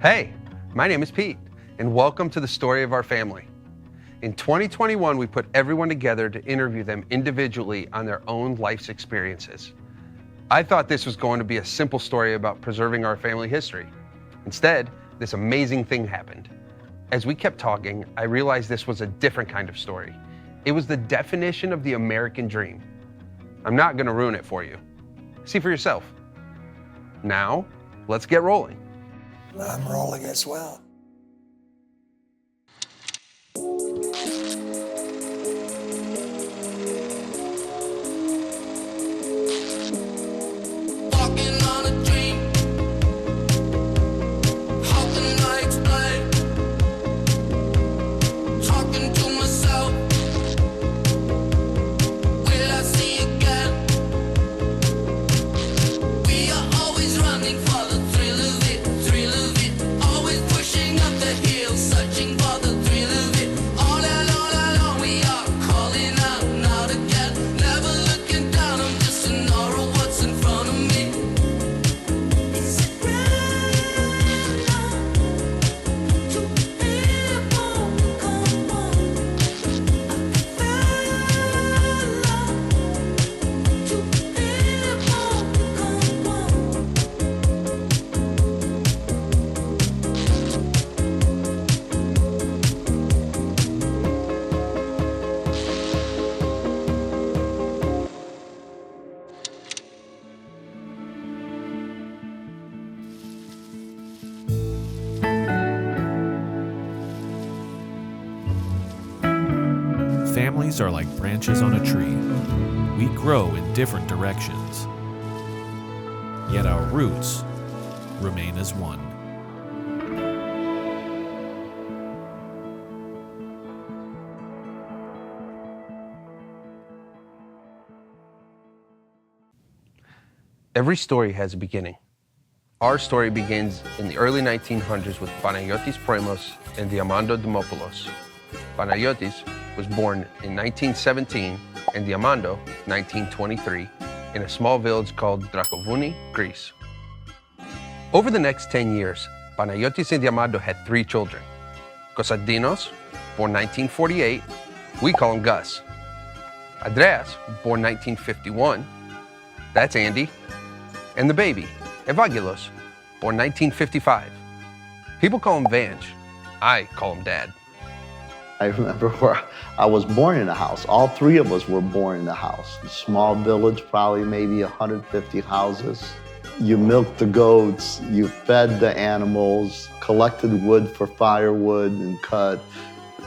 Hey, my name is Pete, and welcome to the story of our family. In 2021, we put everyone together to interview them individually on their own life's experiences. I thought this was going to be a simple story about preserving our family history. Instead, this amazing thing happened. As we kept talking, I realized this was a different kind of story. It was the definition of the American dream. I'm not going to ruin it for you. See for yourself. Now, let's get rolling. I'm rolling as well. Walking on a dream. How can I explain? Talking to myself. Will I see again? We are always running for the thrill of it, thrill of it. Always pushing up the hill, searching for the thrill of it. All along we are calling out and out again. Never looking down, I'm just an aura of what's in front of me. It's a grand love to be born, come on. I feel love to be born, come on. Families are like branches on a tree. We grow in different directions, yet our roots remain as one. Every story has a beginning. Our story begins in the early 1900s with Panayotis Proimos and Diamando Dimopoulos. Panayotis was born in 1917 and Diamando 1923 in a small village called Dracovouni, Greece. Over the next 10 years, Panayotis and Diamando had 3 children. Kosadinos, born 1948, we call him Gus. Andreas, born 1951, that's Andy. And the baby, Evangelos, born 1955. People call him Vange. I call him Dad. I remember where I was born in a house. All 3 of us were born in a house. A small village, probably maybe 150 houses. You milked the goats, you fed the animals, collected wood for firewood and cut.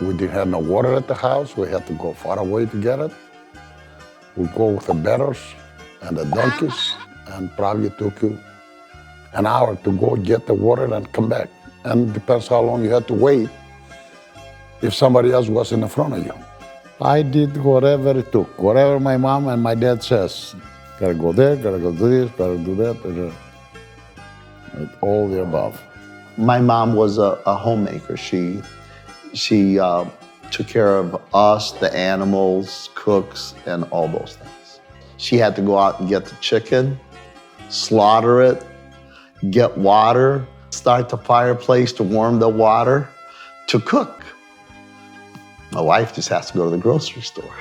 We didn't have no water at the house. We had to go far away to get it. We'd go with the betters and the donkeys, and probably took you an hour to go get the water and come back. And it depends how long you had to wait if somebody else was in front of you. I did whatever it took, whatever my mom and my dad says. Gotta go there, gotta go do this, gotta do that, all the above. My mom was a homemaker. She took care of us, the animals, cooks, and all those things. She had to go out and get the chicken, slaughter it, get water, start the fireplace to warm the water, to cook. My wife just has to go to the grocery store.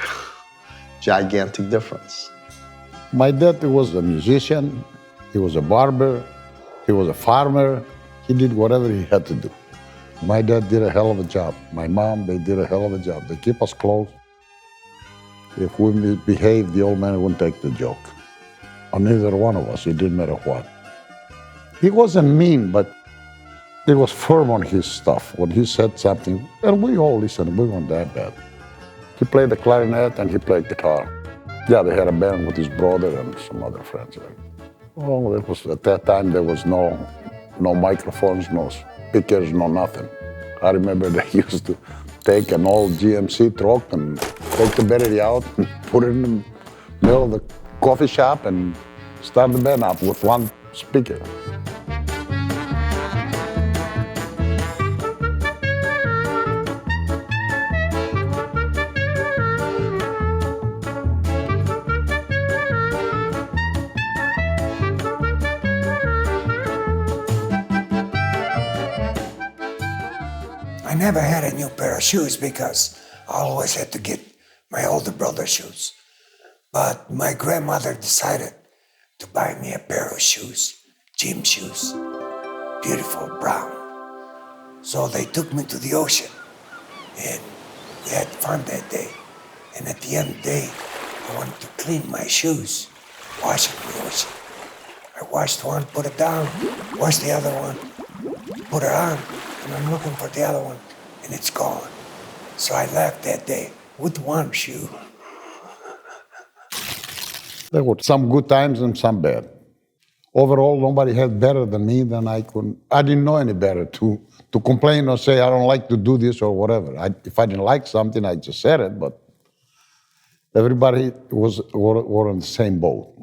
Gigantic difference. My dad was a musician, he was a barber, he was a farmer. He did whatever he had to do. My dad did a hell of a job. My mom, they did a hell of a job. They keep us close. If we misbehaved, the old man wouldn't take the joke. On neither one of us, it didn't matter what. He wasn't mean, but he was firm on his stuff. When he said something, and we all listened, we weren't that bad. He played the clarinet and he played guitar. Yeah, they had a band with his brother and some other friends. Well, it was, at that time, there was no microphones, no speakers, no nothing. I remember they used to take an old GMC truck and take the battery out and put it in the middle of the coffee shop and start the band up with one speaker. never had a new pair of shoes because I always had to get my older brother's shoes. But my grandmother decided to buy me a pair of shoes, gym shoes, beautiful brown. So they took me to the ocean and we had fun that day. And at the end of the day, I wanted to clean my shoes, wash them in the ocean. I washed one, put it down, washed the other one, put it on, and I'm looking for the other one, and it's gone. So I left that day with one shoe. There were some good times and some bad. Overall, nobody had better than me than I couldn't. I didn't know any better to complain or say, I don't like to do this or whatever. If I didn't like something, I just said it, but everybody were on the same boat.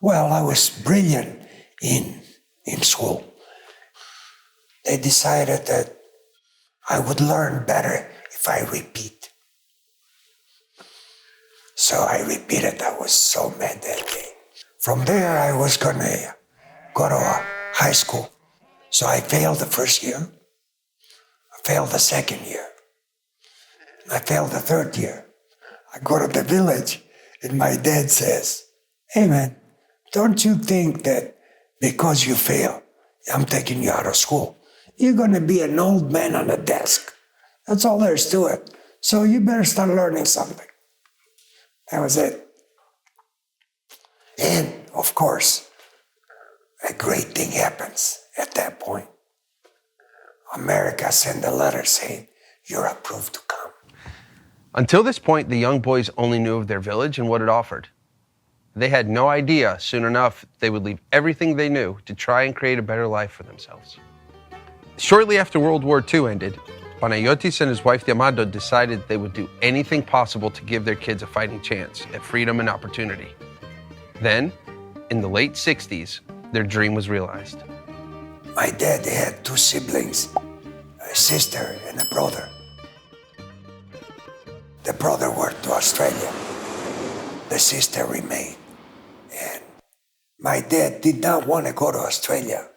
Well, I was brilliant in school. They decided that I would learn better if I repeat. So I repeated. I was so mad that day. From there, I was gonna go to a high school. So I failed the first year. I failed the second year. I failed the third year. I go to the village, and my dad says, "Hey man, don't you think that because you fail, I'm taking you out of school? You're gonna be an old man on a desk. That's all there is to it. So you better start learning something." That was it. And of course, a great thing happens at that point. America sent a letter saying, "You're approved to come." Until this point, the young boys only knew of their village and what it offered. They had no idea soon enough they would leave everything they knew to try and create a better life for themselves. Shortly after World War II ended, Panayotis and his wife Diamando decided they would do anything possible to give their kids a fighting chance at freedom and opportunity. Then, in the late 60s, their dream was realized. My dad had two siblings, a sister and a brother. The brother went to Australia. The sister remained. And my dad did not want to go to Australia.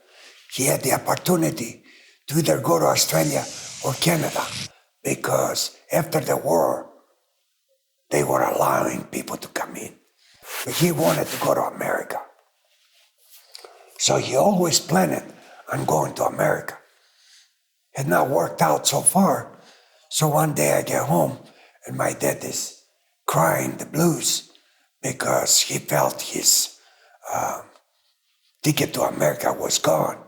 He had the opportunity to either go to Australia or Canada because after the war, they were allowing people to come in. But he wanted to go to America. So he always planned on going to America. It had not worked out so far. So one day I get home and my dad is crying the blues because he felt his ticket to America was gone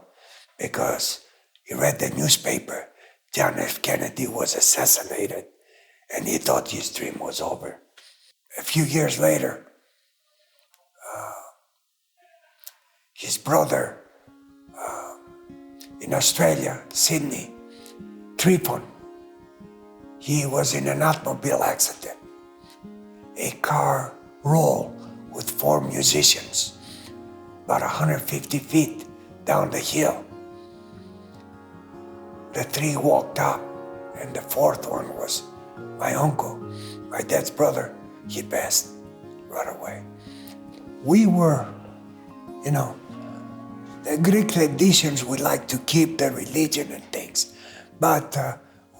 because he read the newspaper. John F. Kennedy was assassinated and he thought his dream was over. A few years later, his brother in Australia, Sydney, Tripon, he was in an automobile accident. A car rolled with 4 musicians about 150 feet down the hill. The 3 walked up, and the 4th one was my uncle, my dad's brother. He passed right away. We were, the Greek traditions, we like to keep the religion and things, but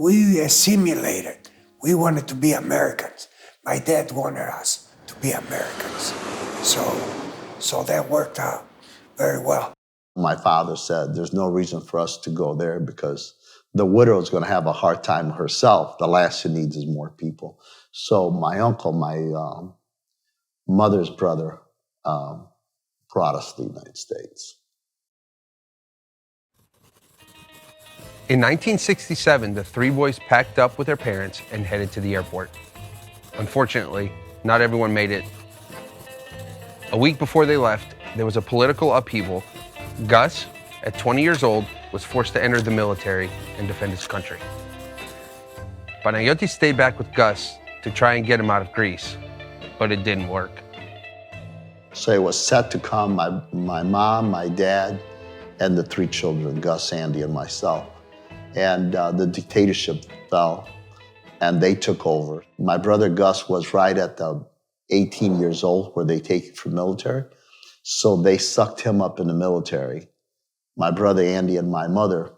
we assimilated. We wanted to be Americans. My dad wanted us to be Americans. So that worked out very well. My father said there's no reason for us to go there because the widow is going to have a hard time herself. The last she needs is more people. So my uncle, my mother's brother, brought us to the United States. In 1967, the 3 boys packed up with their parents and headed to the airport. Unfortunately, not everyone made it. A week before they left, there was a political upheaval. Gus, at 20 years old, was forced to enter the military and defend his country. Panayotis stayed back with Gus to try and get him out of Greece, but it didn't work. So it was set to come, my mom, my dad, and the 3 children, Gus, Andy, and myself. And the dictatorship fell, and they took over. My brother Gus was right at the 18 years old where they take it for military. So they sucked him up in the military. My brother Andy and my mother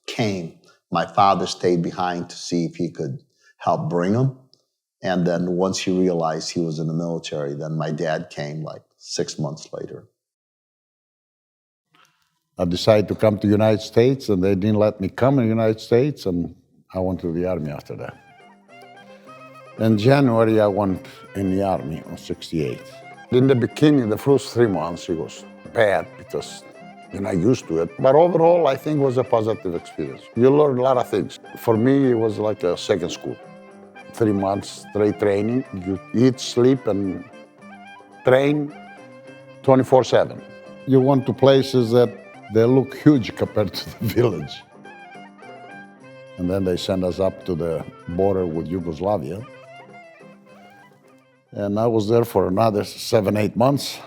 came, my father stayed behind to see if he could help bring him. And then once he realized he was in the military, then my dad came like 6 months later. I decided to come to the United States, and they didn't let me come in the United States, and I went to the Army after that. In January, I went in the Army on 68. In the beginning, the first 3 months, it was bad because you're not used to it. But overall, I think it was a positive experience. You learn a lot of things. For me, it was like a second school. 3 months straight training. You eat, sleep, and train 24/7. You went to places that they look huge compared to the village. And then they send us up to the border with Yugoslavia. And I was there for another 7, 8 months.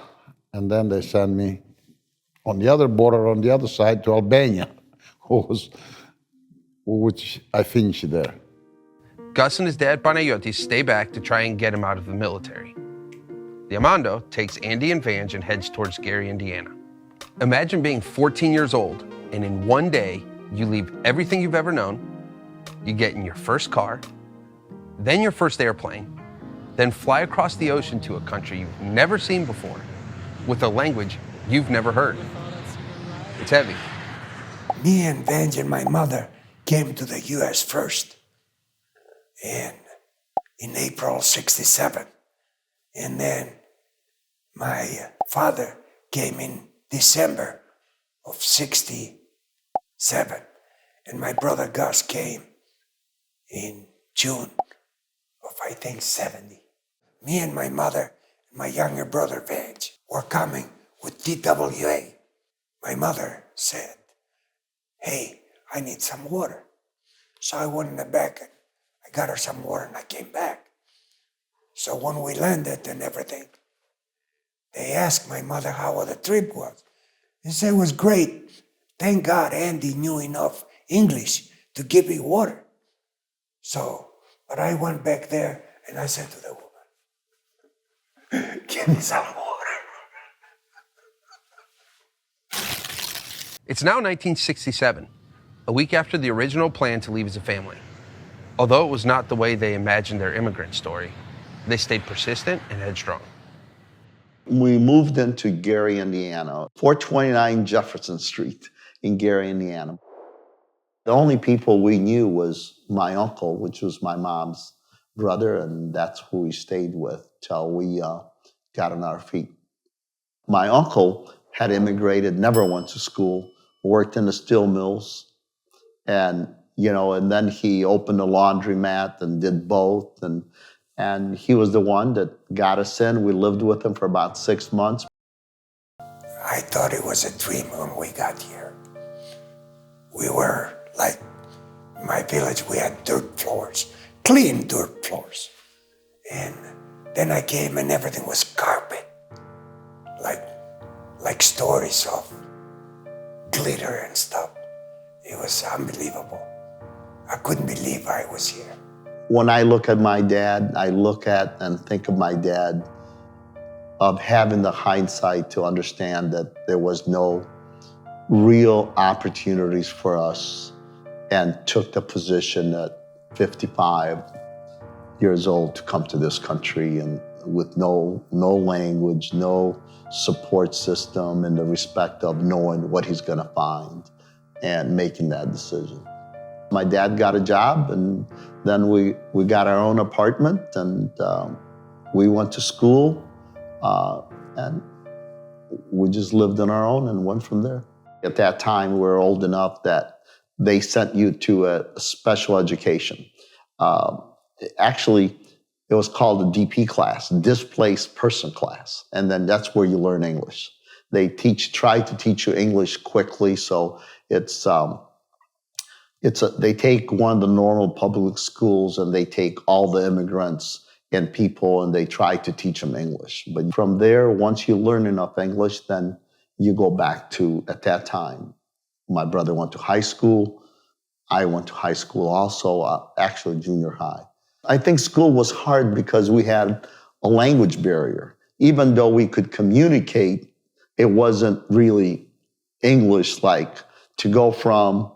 And then they sent me on the other border, on the other side, to Albania, which I finished there. Gus and his dad Panayotis stay back to try and get him out of the military. The Amando takes Andy and Vange and heads towards Gary, Indiana. Imagine being 14 years old, and in one day, you leave everything you've ever known, you get in your first car, then your first airplane, then fly across the ocean to a country you've never seen before, with a language you've never heard. It's heavy. Me and Vange and my mother came to the U.S. first in April '67. And then my father came in December of '67. And my brother Gus came in June of, I think, '70. Me and my mother and my younger brother Vange were coming with TWA. My mother said, "Hey, I need some water." So I went in the back and I got her some water and I came back. So when we landed and everything, they asked my mother how the trip was. They said it was great. Thank God Andy knew enough English to give me water. So, but I went back there and I said to the woman, "Give me some water." It's now 1967, a week after the original plan to leave as a family. Although it was not the way they imagined their immigrant story, they stayed persistent and headstrong. We moved into Gary, Indiana, 429 Jefferson Street in Gary, Indiana. The only people we knew was my uncle, which was my mom's brother, and that's who we stayed with till we got on our feet. My uncle had immigrated, never went to school, worked in the steel mills, and and then he opened a laundromat and did both, and he was the one that got us in. We lived with him for about 6 months. I thought it was a dream when we got here. We were like, in my village, we had dirt floors, clean dirt floors. And then I came and everything was carpet, like stories of glitter and stuff. It was unbelievable. I couldn't believe I was here. When I look at my dad, I look at and think of my dad of having the hindsight to understand that there was no real opportunities for us, and took the position at 55 years old to come to this country, and with no language, no support system, and the respect of knowing what he's going to find and making that decision. My dad got a job, and then we got our own apartment, and we went to school, and we just lived on our own and went from there. At that time, we were old enough that they sent you to a special education. Actually, it was called a DP class, Displaced Person class, and then that's where you learn English. They try to teach you English quickly, so they take one of the normal public schools and they take all the immigrants and people and they try to teach them English. But from there, once you learn enough English, then you go back to, at that time, my brother went to high school. I went to high school also, actually junior high. I think school was hard because we had a language barrier. Even though we could communicate, it wasn't really English, like to go from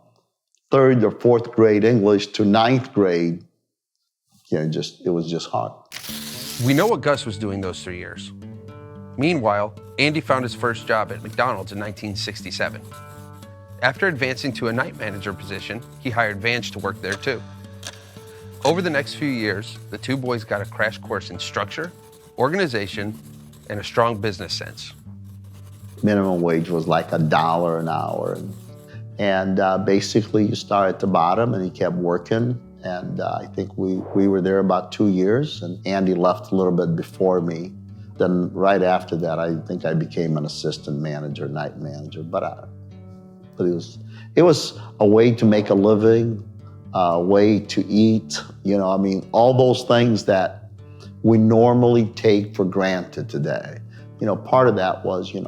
3rd or 4th grade English to 9th grade, it was just hard. We know what Gus was doing those 3 years. Meanwhile, Andy found his first job at McDonald's in 1967. After advancing to a night manager position, he hired Vange to work there too. Over the next few years, the two boys got a crash course in structure, organization, and a strong business sense. Minimum wage was like $1 an hour. And basically you start at the bottom and he kept working. And I think we were there about 2 years, and Andy left a little bit before me. Then right after that, I think I became an assistant manager, night manager. But it was a way to make a living, a way to eat, all those things that we normally take for granted today. Part of that was, you'd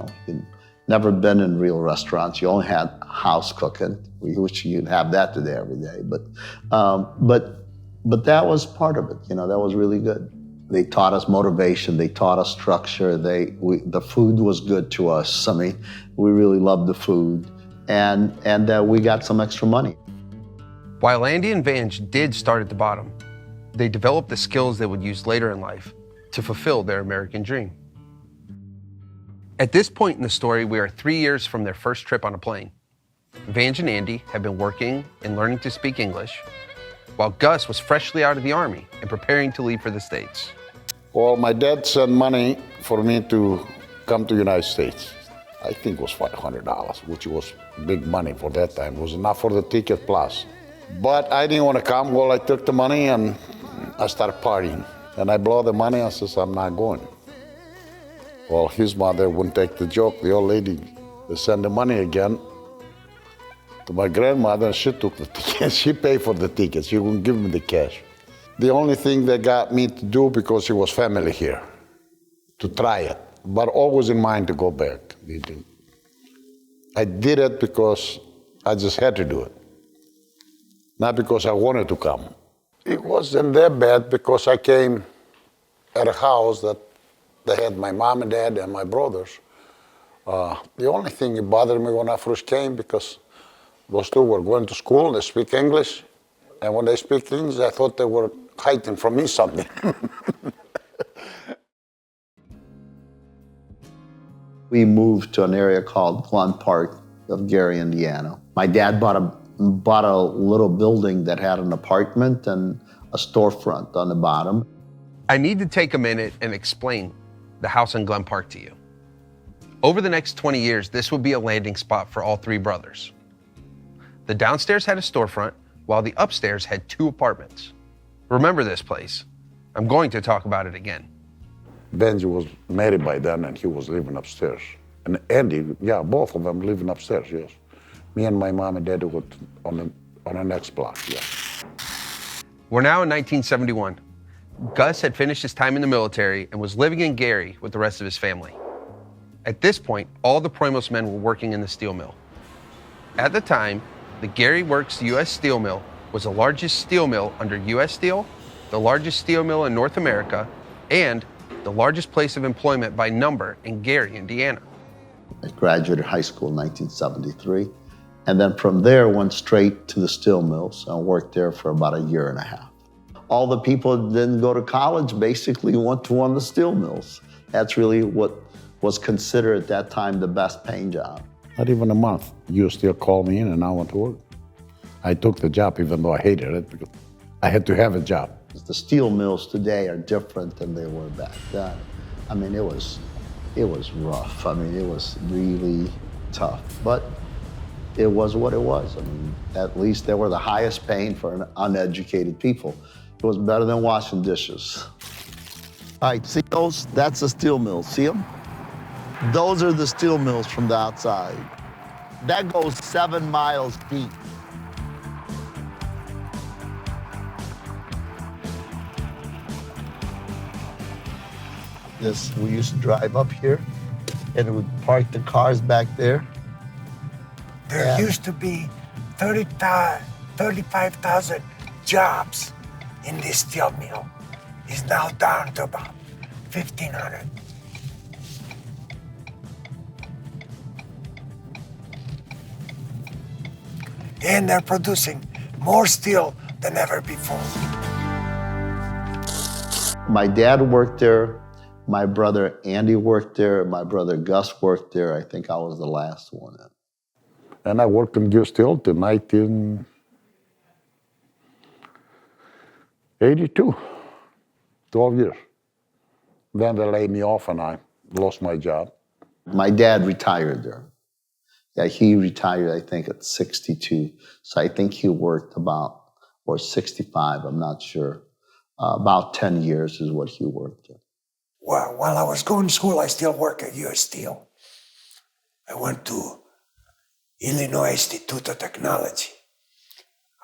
never been in real restaurants. You only had house cooking. We wish you'd have that today every day. But that was part of it. That was really good. They taught us motivation. They taught us structure. The food was good to us. I mean, we really loved the food. And we got some extra money. While Andy and Vange did start at the bottom, they developed the skills they would use later in life to fulfill their American dream. At this point in the story, we are 3 years from their first trip on a plane. Vange and Andy had been working and learning to speak English, while Gus was freshly out of the Army and preparing to leave for the States. Well, my dad sent money for me to come to the United States. I think it was $500, which was big money for that time. It was enough for the ticket plus. But I didn't want to come. Well, I took the money and I started partying. And I blew the money and says, I'm not going. Well, his mother wouldn't take the joke. The old lady, they sent the money again to my grandmother, and she took the tickets. She paid for the tickets. She wouldn't give me the cash. The only thing they got me to do, because it was family here, to try it, but always in mind to go back. I did it because I just had to do it, not because I wanted to come. It wasn't that bad because I came at a house that they had my mom and dad and my brothers. The only thing that bothered me when I first came, because those two were going to school, they speak English, and when they speak English, I thought they were hiding from me something. We moved to an area called Glen Park of Gary, Indiana. My dad bought a little building that had an apartment and a storefront on the bottom. I need to take a minute and explain the house in Glen Park to you. Over the next 20 years, this would be a landing spot for all three brothers. The downstairs had a storefront, while the upstairs had 2 apartments. Remember this place. I'm going to talk about it again. Benji was married by then, and he was living upstairs. And Andy, yeah, both of them living upstairs, yes. Me and my mom and dad were on the next block, yeah. We're now in 1971. Gus had finished his time in the military and was living in Gary with the rest of his family. At this point, all the Proimos men were working in the steel mill. At the time, the Gary Works U.S. Steel Mill was the largest steel mill under U.S. Steel, the largest steel mill in North America, and the largest place of employment by number in Gary, Indiana. I graduated high school in 1973, and then from there went straight to the steel mills and worked there for about a year and a half. All the people that didn't go to college basically went to one of the steel mills. That's really what was considered at that time the best paying job. Not even a month. You still call me in and I went to work. I took the job even though I hated it because I had to have a job. The steel mills today are different than they were back then. I mean, it was rough. I mean, it was really tough, but it was what it was. I mean, at least they were the highest paying for uneducated people. It was better than washing dishes. All right, see those? That's a steel mill, see them? Those are the steel mills from the outside. That goes 7 miles deep. We used to drive up here, and it would park the cars back there. There used to be 35,000 jobs in this steel mill. It's now down to about 1,500. and they're producing more steel than ever before. My dad worked there. My brother Andy worked there. My brother Gus worked there. I think I was the last one in. And I worked in Gear Steel till 1982, 12 years. Then they laid me off and I lost my job. My dad retired there. Yeah, he retired, I think, at 62. So I think he worked about, or 65, I'm not sure. About 10 years is what he worked there. Well, while I was going to school, I still work at US Steel. I went to Illinois Institute of Technology,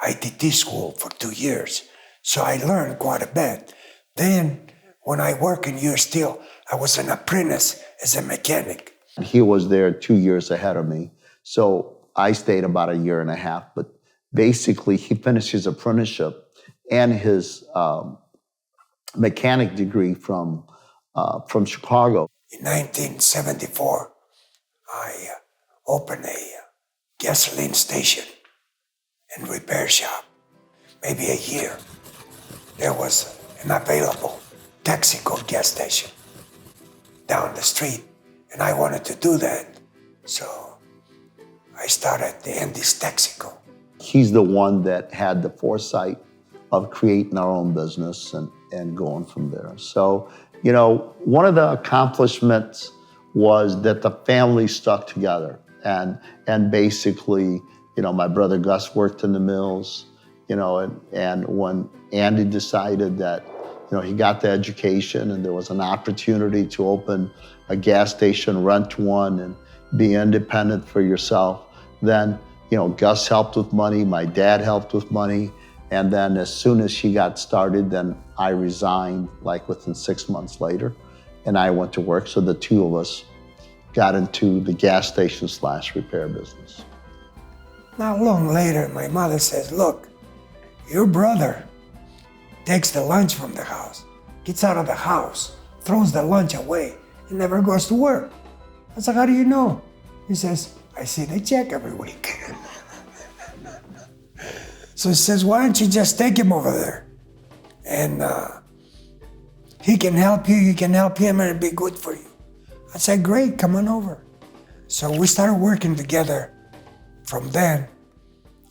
ITT school for 2 years. So I learned quite a bit. Then, when I worked in US Steel, I was an apprentice as a mechanic. He was there 2 years ahead of me. So I stayed about a year and a half. But basically, he finished his apprenticeship and his mechanic degree from Chicago. In 1974, I opened a gasoline station and repair shop. Maybe a year, there was an available Texaco gas station down the street, and I wanted to do that. So I started the Andy's Texaco. He's the one that had the foresight of creating our own business and going from there. So, you know, one of the accomplishments was that the family stuck together. And basically, you know, my brother Gus worked in the mills, you know, and when Andy decided that, you know, he got the education and there was an opportunity to open a gas station, rent one, and be independent for yourself, then, you know, Gus helped with money, my dad helped with money, and then as soon as she got started, then I resigned like within 6 months later, and I went to work. So the two of us got into the gas station / repair business. Not long later, my mother says, look, your brother takes the lunch from the house, gets out of the house, throws the lunch away, and never goes to work. I was like, how do you know? He says, I see the check every week. So he says, why don't you just take him over there? And he can help you, you can help him, and it'll be good for you. I said, great, come on over. So we started working together from then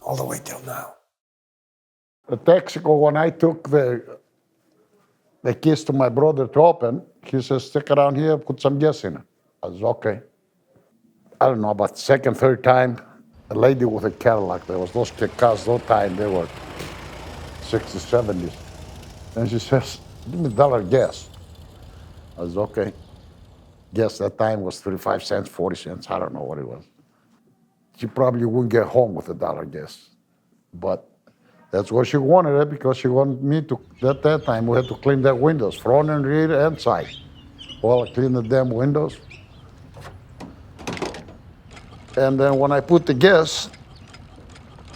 all the way till now. The Texaco, when I took the keys to my brother to open, he says, stick around here, put some gas in it. I was okay. I don't know, about second, third time, a lady with a Cadillac, there was those cars, those time, they were 60s, 70s. And she says, give me $1 gas. I was okay. Gas that time was 35 cents, 40 cents, I don't know what it was. She probably wouldn't get home with $1 gas. But that's what she wanted it, because she wanted me to, at that time, we had to clean their windows, front and rear and side. Well, I cleaned the damn windows. And then when I put the gas,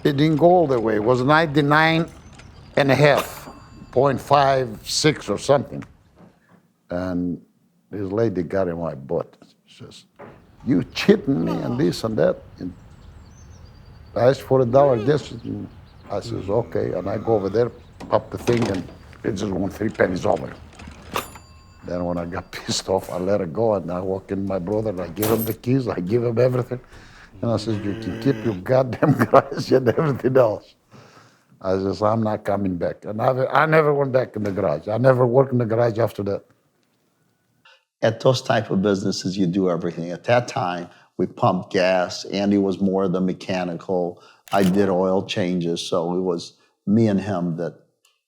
it didn't go all the way. It was 99 and a half, 0.56 or something. And this lady got in my butt. She says, you cheating me and this and that. And I asked for $1 gas. I says, okay. And I go over there, pop the thing, and it just went 3 pennies over. Then when I got pissed off, I let her go, and I walk in my brother, and I give him the keys, I give him everything. And I says, you can keep your goddamn garage and everything else. I says, I'm not coming back. And I never went back in the garage. I never worked in the garage after that. At those type of businesses, you do everything. At that time, we pumped gas. Andy was more the mechanical. I did oil changes. So it was me and him that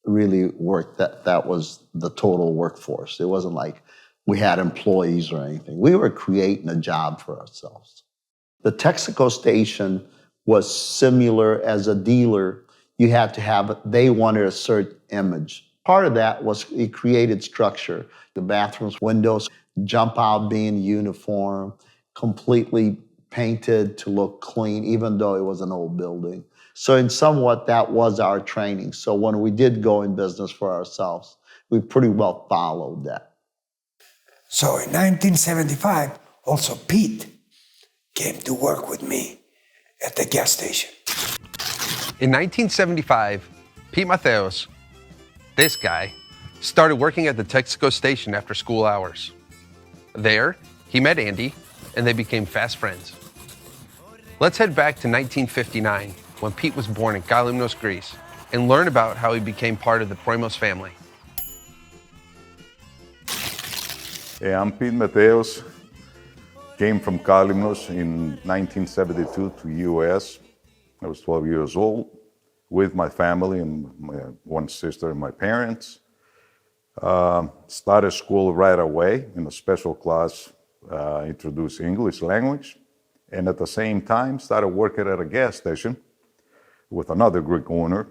really worked. That was the total workforce. It wasn't like we had employees or anything. We were creating a job for ourselves. The Texaco station was similar as a dealer. You had to have, they wanted a certain image. Part of that was it created structure. The bathrooms, windows, jump out being uniform, completely painted to look clean, even though it was an old building. So in somewhat, that was our training. So when we did go in business for ourselves, we pretty well followed that. So in 1975, also Pete came to work with me at the gas station. In 1975, Pete Mateos, this guy, started working at the Texaco station after school hours. There, he met Andy, and they became fast friends. Let's head back to 1959, when Pete was born in Kalymnos, Greece, and learn about how he became part of the Proimos family. Yeah, I'm Pete Mateos. Came from Kalymnos in 1972 to U.S. I was 12 years old with my family and my one sister and my parents. Started school right away in a special class, introduced English language, and at the same time started working at a gas station with another Greek owner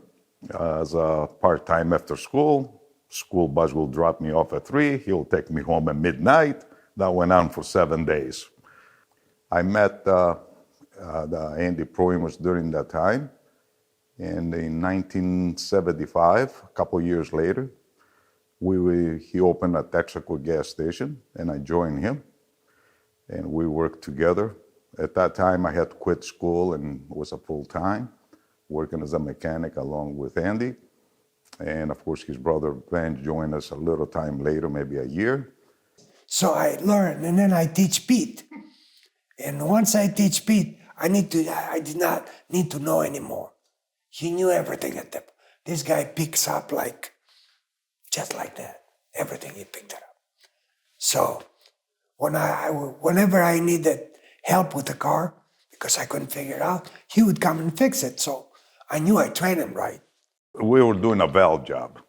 as a part-time after school. School bus will drop me off at 3, he'll take me home at midnight. That went on for 7 days. I met the Andy Proimos during that time, and in 1975, a couple years later, he opened a Texaco gas station, and I joined him, and we worked together. At that time, I had to quit school and was a full-time, working as a mechanic along with Andy. And of course, his brother Ben joined us a little time later, maybe a year. So I learn, and then I teach Pete. And once I teach Pete, I did not need to know anymore. He knew everything at the. This guy picks up just like that. Everything he picked it up. So whenever I needed help with the car, because I couldn't figure it out, he would come and fix it. So I knew I trained him right. We were doing a valve job.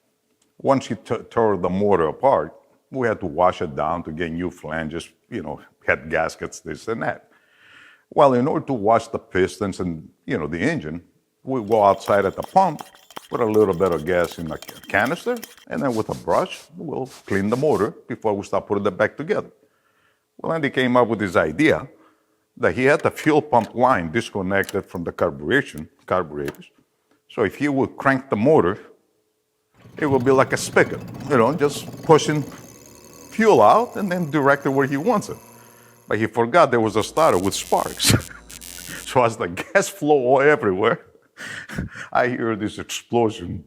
Once he tore the motor apart, we had to wash it down to get new flanges, head gaskets, this and that. Well, in order to wash the pistons and, the engine, we go outside at the pump, put a little bit of gas in a canister, and then with a brush, we'll clean the motor before we start putting it back together. Well, Andy came up with this idea that he had the fuel pump line disconnected from the carburetors. So if he would crank the motor, it would be like a spigot, just pushing fuel out and then direct it where he wants it. But he forgot there was a starter with sparks. So as the gas flow everywhere, I hear this explosion.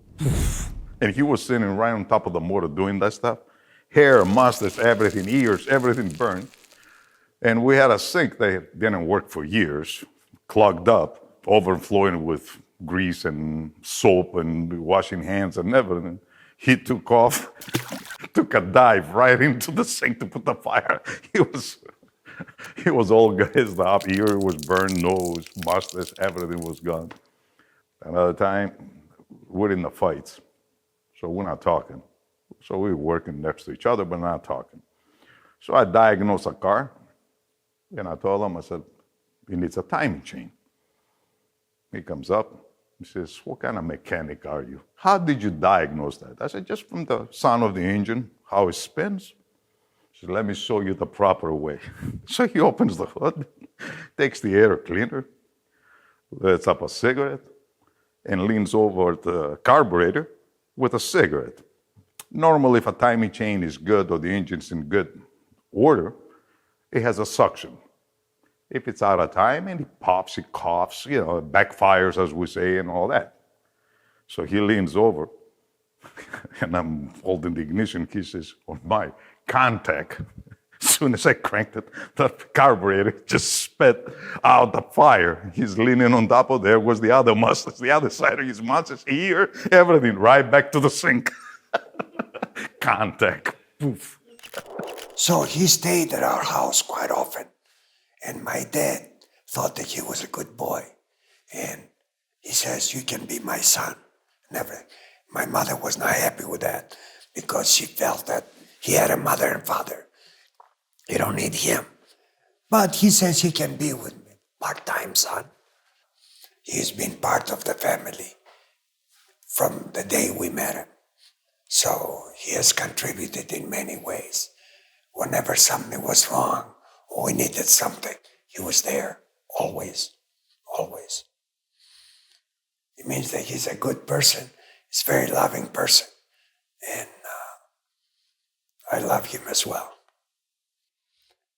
And he was sitting right on top of the motor doing that stuff. Hair, mustache, everything, ears, everything burned. And we had a sink that didn't work for years, clogged up, overflowing with grease and soap and washing hands and everything. He took off, took a dive right into the sink to put the fire. He was all gassed up. Ear was burned, nose, mustache, everything was gone. Another time, we're in the fights, so we're not talking. So we're working next to each other, but not talking. So I diagnosed a car, and I told him, I said, it needs a timing chain. He comes up, he says, what kind of mechanic are you? How did you diagnose that? I said, just from the sound of the engine, how it spins. He said, let me show you the proper way. So he opens the hood, takes the air cleaner, lights up a cigarette, and leans over the carburetor with a cigarette. Normally, if a timing chain is good or the engine's in good order, it has a suction. If it's out of time and it pops, it coughs, it backfires, as we say, and all that. So he leans over, and I'm holding the ignition key, says, on my contact. As soon as I cranked it, the carburetor just spit out the fire. He's leaning on top of there was the other mustache, the other side of his mustache, ear, everything, right back to the sink. Contact. Poof. So he stayed at our house quite often. And my dad thought that he was a good boy. And he says, you can be my son. And everything. My mother was not happy with that because she felt that he had a mother and father. You don't need him. But he says he can be with me, part-time son. He's been part of the family from the day we met him. So he has contributed in many ways. Whenever something was wrong or we needed something, he was there, always, always. It means that he's a good person. He's a very loving person. And I love him as well.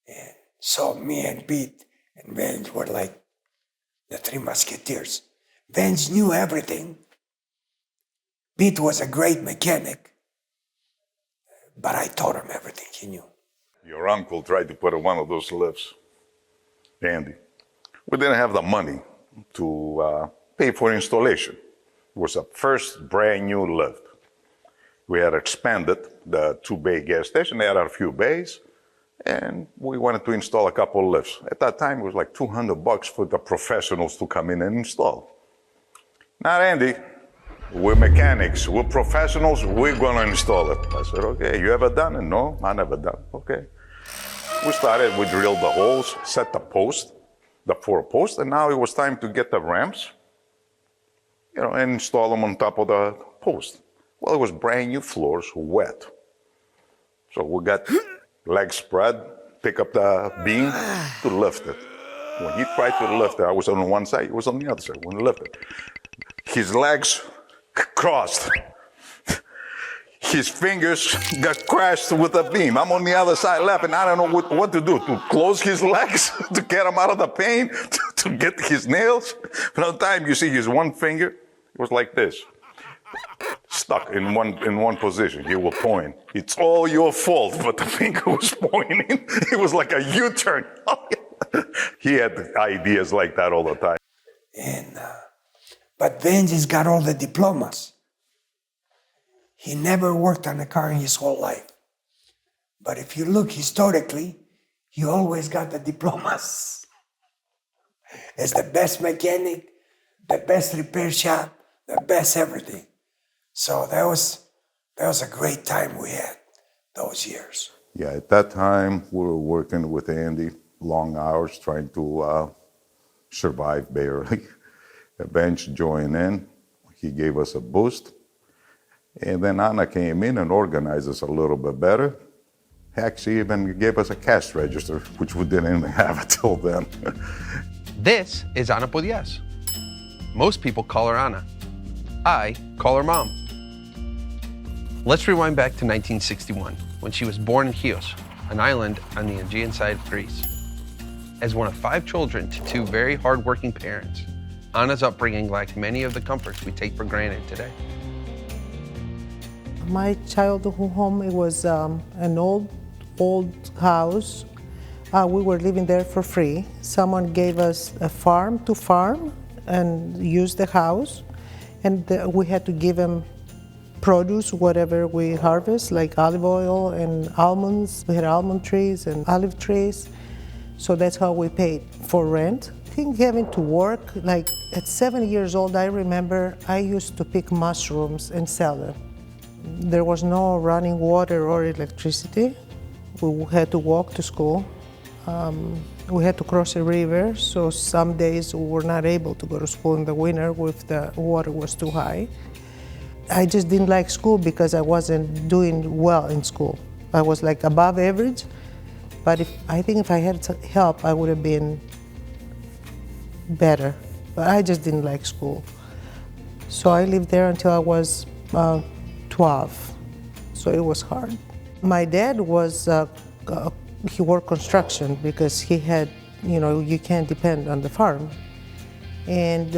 And so me and Pete and Ben were like the three musketeers Vince knew everything. Pete was a great mechanic, but I taught him everything he knew. Your uncle tried to put in one of those lifts, Andy. We didn't have the money to pay for installation. It was a first brand new lift. We had expanded the 2-bay gas station. They had a few bays, and we wanted to install a couple of lifts. At that time, it was like $200 for the professionals to come in and install. Not Andy. We're mechanics. We're professionals. We're going to install it. I said, okay, you ever done it? No, I never done it. Okay. We started, we drilled the holes, set the post, the 4 posts, and now it was time to get the ramps, and install them on top of the post. Well, it was brand new floors, wet. So we got legs spread, pick up the beam to lift it. When he tried to lift it, I was on one side, he was on the other side. When he lifted, his legs crossed. His fingers got crashed with the beam. I'm on the other side laughing. I don't know what to do, to close his legs, to get him out of the pain, to get his nails. Another time you see his one finger, it was like this, stuck in one position. He will point. It's all your fault, but the finger was pointing. It was like a U-turn. He had ideas like that all the time. But Vince has got all the diplomas. He never worked on a car in his whole life. But if you look historically, he always got the diplomas. As the best mechanic, the best repair shop, the best everything. So that was a great time we had those years. Yeah, at that time, we were working with Andy, long hours, trying to survive barely. Bench joined in. He gave us a boost. And then Anna came in and organized us a little bit better. Heck, she even gave us a cash register, which we didn't even have until then. This is Ana Podias. Most people call her Ana. I call her Mom. Let's rewind back to 1961, when she was born in Chios, an island on the Aegean side of Greece. As one of 5 children to 2 very hardworking parents, Ana's upbringing lacked many of the comforts we take for granted today. My childhood home, it was an old house. We were living there for free. Someone gave us a farm to farm and use the house. And we had to give them produce, whatever we harvest, like olive oil and almonds. We had almond trees and olive trees. So that's how we paid for rent. I think having to work, like at 7 years old, I remember I used to pick mushrooms and sell them. There was no running water or electricity. We had to walk to school. We had to cross a river, so some days we were not able to go to school in the winter if the water was too high. I just didn't like school because I wasn't doing well in school. I was like above average, but I think if I had help, I would have been better. But I just didn't like school. So I lived there until I was 12, so it was hard. My dad was, he worked construction because he had, you can't depend on the farm. And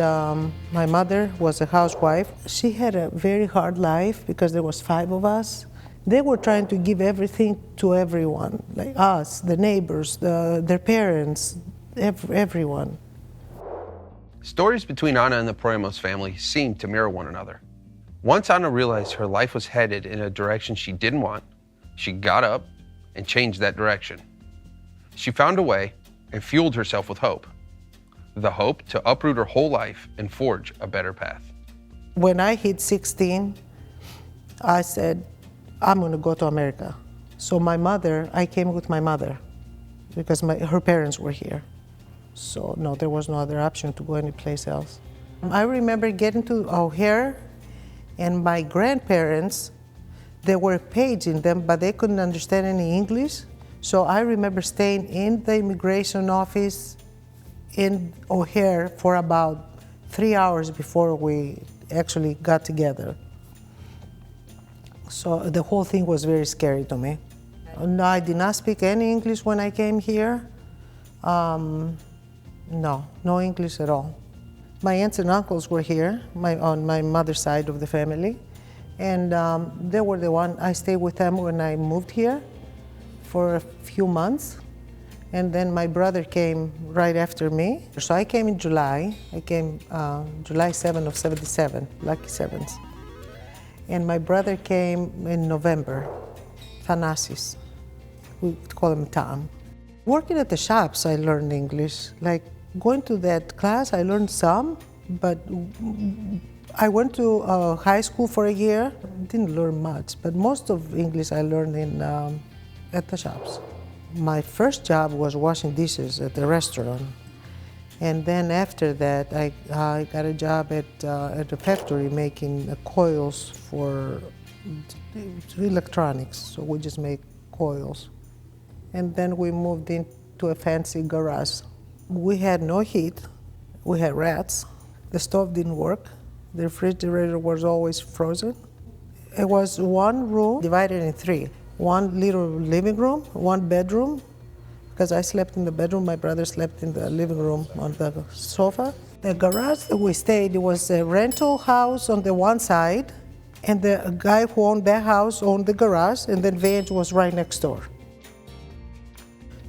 my mother was a housewife. She had a very hard life because there was 5 of us. They were trying to give everything to everyone, like us, the neighbors, their parents, everyone. Stories between Ana and the Proimos family seemed to mirror one another. Once Ana realized her life was headed in a direction she didn't want, she got up and changed that direction. She found a way and fueled herself with hope. The hope to uproot her whole life and forge a better path. When I hit 16, I said, I'm going to go to America. So I came with my mother because her parents were here. So no, there was no other option to go anyplace else. I remember getting to O'Hare, and my grandparents, they were paging them, but they couldn't understand any English. So I remember staying in the immigration office in O'Hare for about 3 hours before we actually got together. So the whole thing was very scary to me. No, I did not speak any English when I came here. No English at all. My aunts and uncles were here, on my mother's side of the family, and they were the one. I stayed with them when I moved here for a few months, and then my brother came right after me. So I came in July. I came July 7 of 77, lucky sevens. And my brother came in November, Thanasis. We call him Tom. Working at the shops, I learned English. Like going to that class, I learned some, but I went to high school for a year. Didn't learn much, but most of English I learned at the shops. My first job was washing dishes at the restaurant. And then after that, I got a job at a factory making coils for electronics. So we just make coils. And then we moved into a fancy garage. We had no heat. We had rats. The stove didn't work. The refrigerator was always frozen. It was one room divided in three. One little living room, one bedroom, because I slept in the bedroom, my brother slept in the living room on the sofa. The garage that we stayed, it was a rental house on the one side, and the guy who owned that house owned the garage, and then Vange was right next door.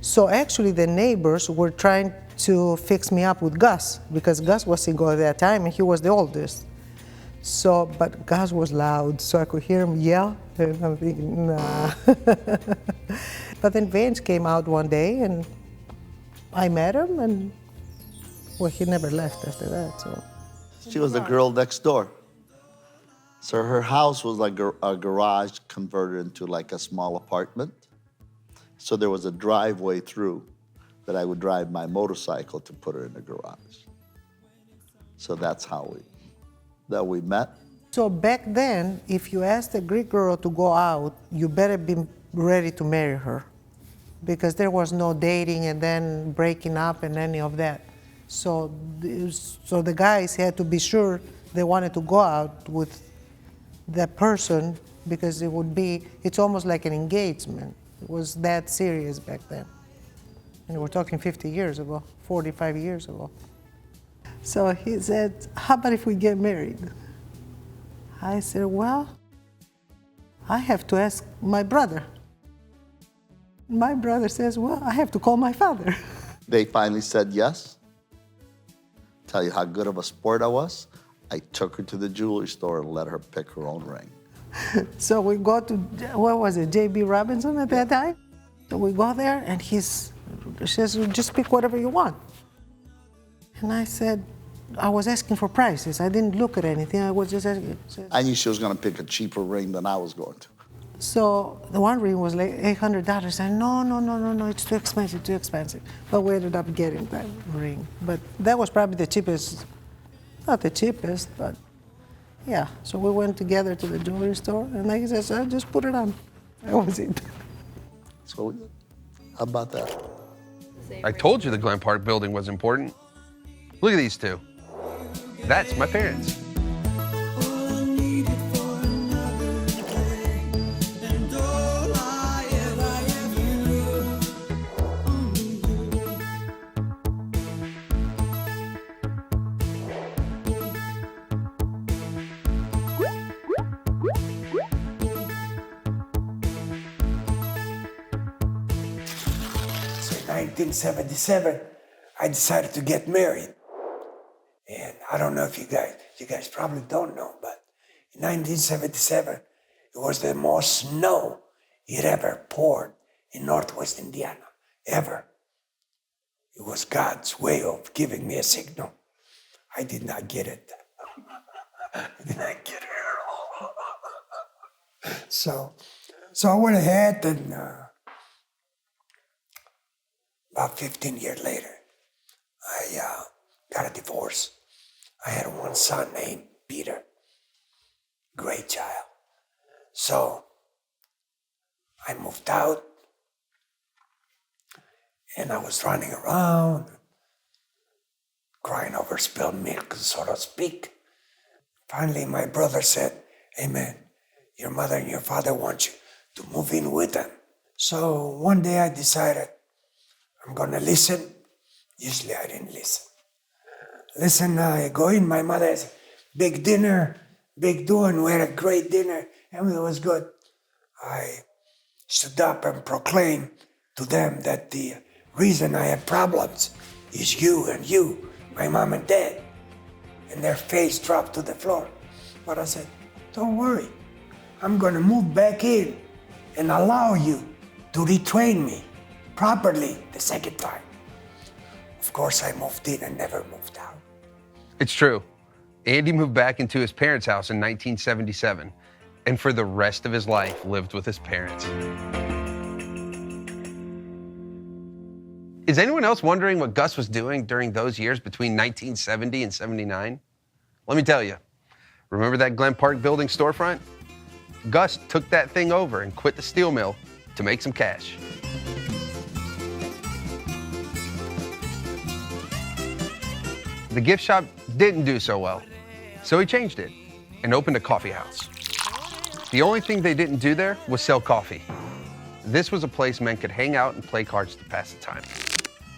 So actually the neighbors were trying to fix me up with Gus, because Gus was single at that time and he was the oldest. So, but Gus was loud, so I could hear him yell, and I'm thinking, nah. But then Vange came out one day and I met him, and well, he never left after that, so. She was the girl next door. So her house was like a garage converted into like a small apartment. So there was a driveway through that I would drive my motorcycle to put her in the garage. So that's how we met. So back then, if you asked a Greek girl to go out, you better be ready to marry her, because there was no dating and then breaking up and any of that. So the guys had to be sure they wanted to go out with that person, because it's almost like an engagement. It was that serious back then. And we're talking 50 years ago, 45 years ago. So he said, how about if we get married? I said, well, I have to ask my brother. My brother says, well, I have to call my father. They finally said yes. Tell you how good of a sport I was. I took her to the jewelry store and let her pick her own ring. So we go to, what was it, J.B. Robinson at that time? So we go there and he says, just pick whatever you want. And I said, I was asking for prices. I didn't look at anything. I was just asking. I knew she was going to pick a cheaper ring than I was going to. So the one ring was like $800. I said, no, it's too expensive. But we ended up getting that ring. But that was probably the cheapest, not the cheapest, but yeah. So we went together to the jewelry store, and like I said, I just put it on. That was it. So how about that? I told you the Glen Park building was important. Look at these two. That's my parents. So in 1977, I decided to get married. And I don't know if you guys probably don't know, but in 1977, it was the most snow it ever poured in Northwest Indiana, ever. It was God's way of giving me a signal. I did not get it. I did not get it at all. So I went ahead and about 15 years later, I got a divorce. I had one son named Peter, great child. So I moved out, and I was running around, crying over spilled milk, so to speak. Finally, my brother said, hey man, your mother and your father want you to move in with them. So one day I decided I'm gonna listen. Usually I didn't listen. Listen, I go in, my mother's big dinner, big doing. We had a great dinner, and it was good. I stood up and proclaimed to them that the reason I have problems is you and you, my mom and dad. And their face dropped to the floor. But I said, don't worry, I'm gonna move back in and allow you to retrain me properly the second time. Of course, I moved in and never moved out. It's true. Andy moved back into his parents' house in 1977, and for the rest of his life lived with his parents. Is anyone else wondering what Gus was doing during those years between 1970 and 79? Let me tell you. Remember that Glen Park building storefront? Gus took that thing over and quit the steel mill to make some cash. The gift shop didn't do so well, so he changed it and opened a coffee house. The only thing they didn't do there was sell coffee. This was a place men could hang out and play cards to pass the time.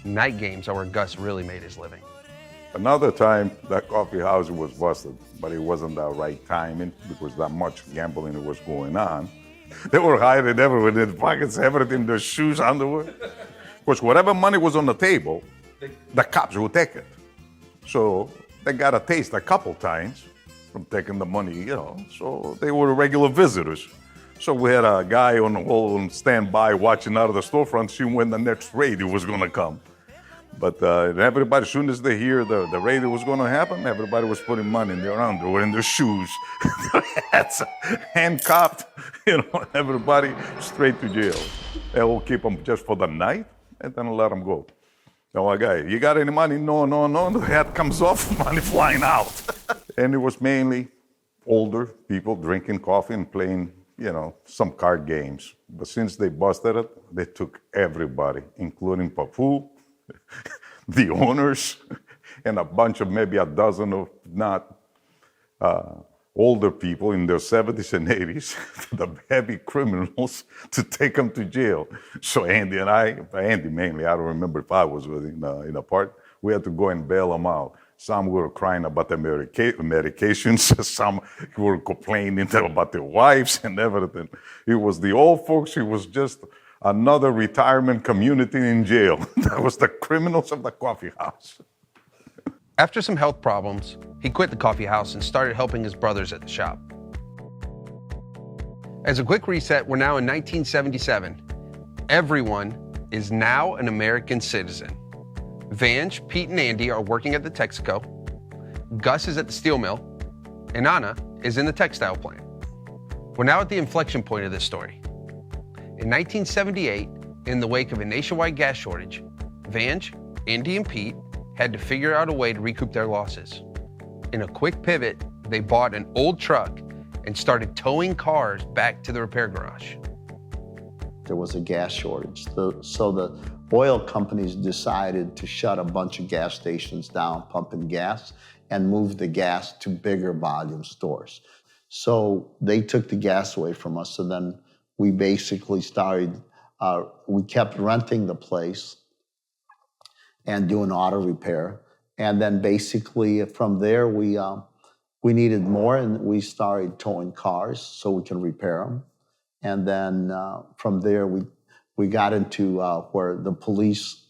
Night games are where Gus really made his living. Another time, that coffee house was busted, but it wasn't the right timing because that much gambling was going on. They were hiding everywhere, in their pockets, everything, their shoes, underwear. Because whatever money was on the table, the cops would take it. So they got a taste a couple times from taking the money, you know, so they were regular visitors. So we had a guy on standby watching out of the storefront, seeing when the next raid was gonna come. But everybody, as soon as they hear the raid was gonna happen, everybody was putting money in their underwear, in their shoes, their hats, handcuffed, you know, everybody straight to jail. They will keep them just for the night and then let them go. Now, a guy, you got any money? No, the hat comes off, money flying out. And it was mainly older people drinking coffee and playing, you know, some card games. But since they busted it, they took everybody, including Papu, the owners, and a bunch of maybe a dozen of not older people in their 70s and 80s, the heavy criminals, to take them to jail. So Andy and Andy mainly, I don't remember if I was with in a part, we had to go and bail them out. Some were crying about the medications, some were complaining about their wives and everything. It was the old folks, it was just another retirement community in jail. That was the criminals of the coffee house. After some health problems, he quit the coffee house and started helping his brothers at the shop. As a quick reset, we're now in 1977. Everyone is now an American citizen. Vange, Pete, and Andy are working at the Texaco. Gus is at the steel mill, and Anna is in the textile plant. We're now at the inflection point of this story. In 1978, in the wake of a nationwide gas shortage, Vange, Andy, and Pete had to figure out a way to recoup their losses. In a quick pivot, they bought an old truck and started towing cars back to the repair garage. There was a gas shortage, so the oil companies decided to shut a bunch of gas stations down, pumping gas, and move the gas to bigger volume stores. So they took the gas away from us, so then we basically started, we kept renting the place and doing auto repair. And then basically from there, we needed more and we started towing cars so we can repair them. And then from there, we got into where the police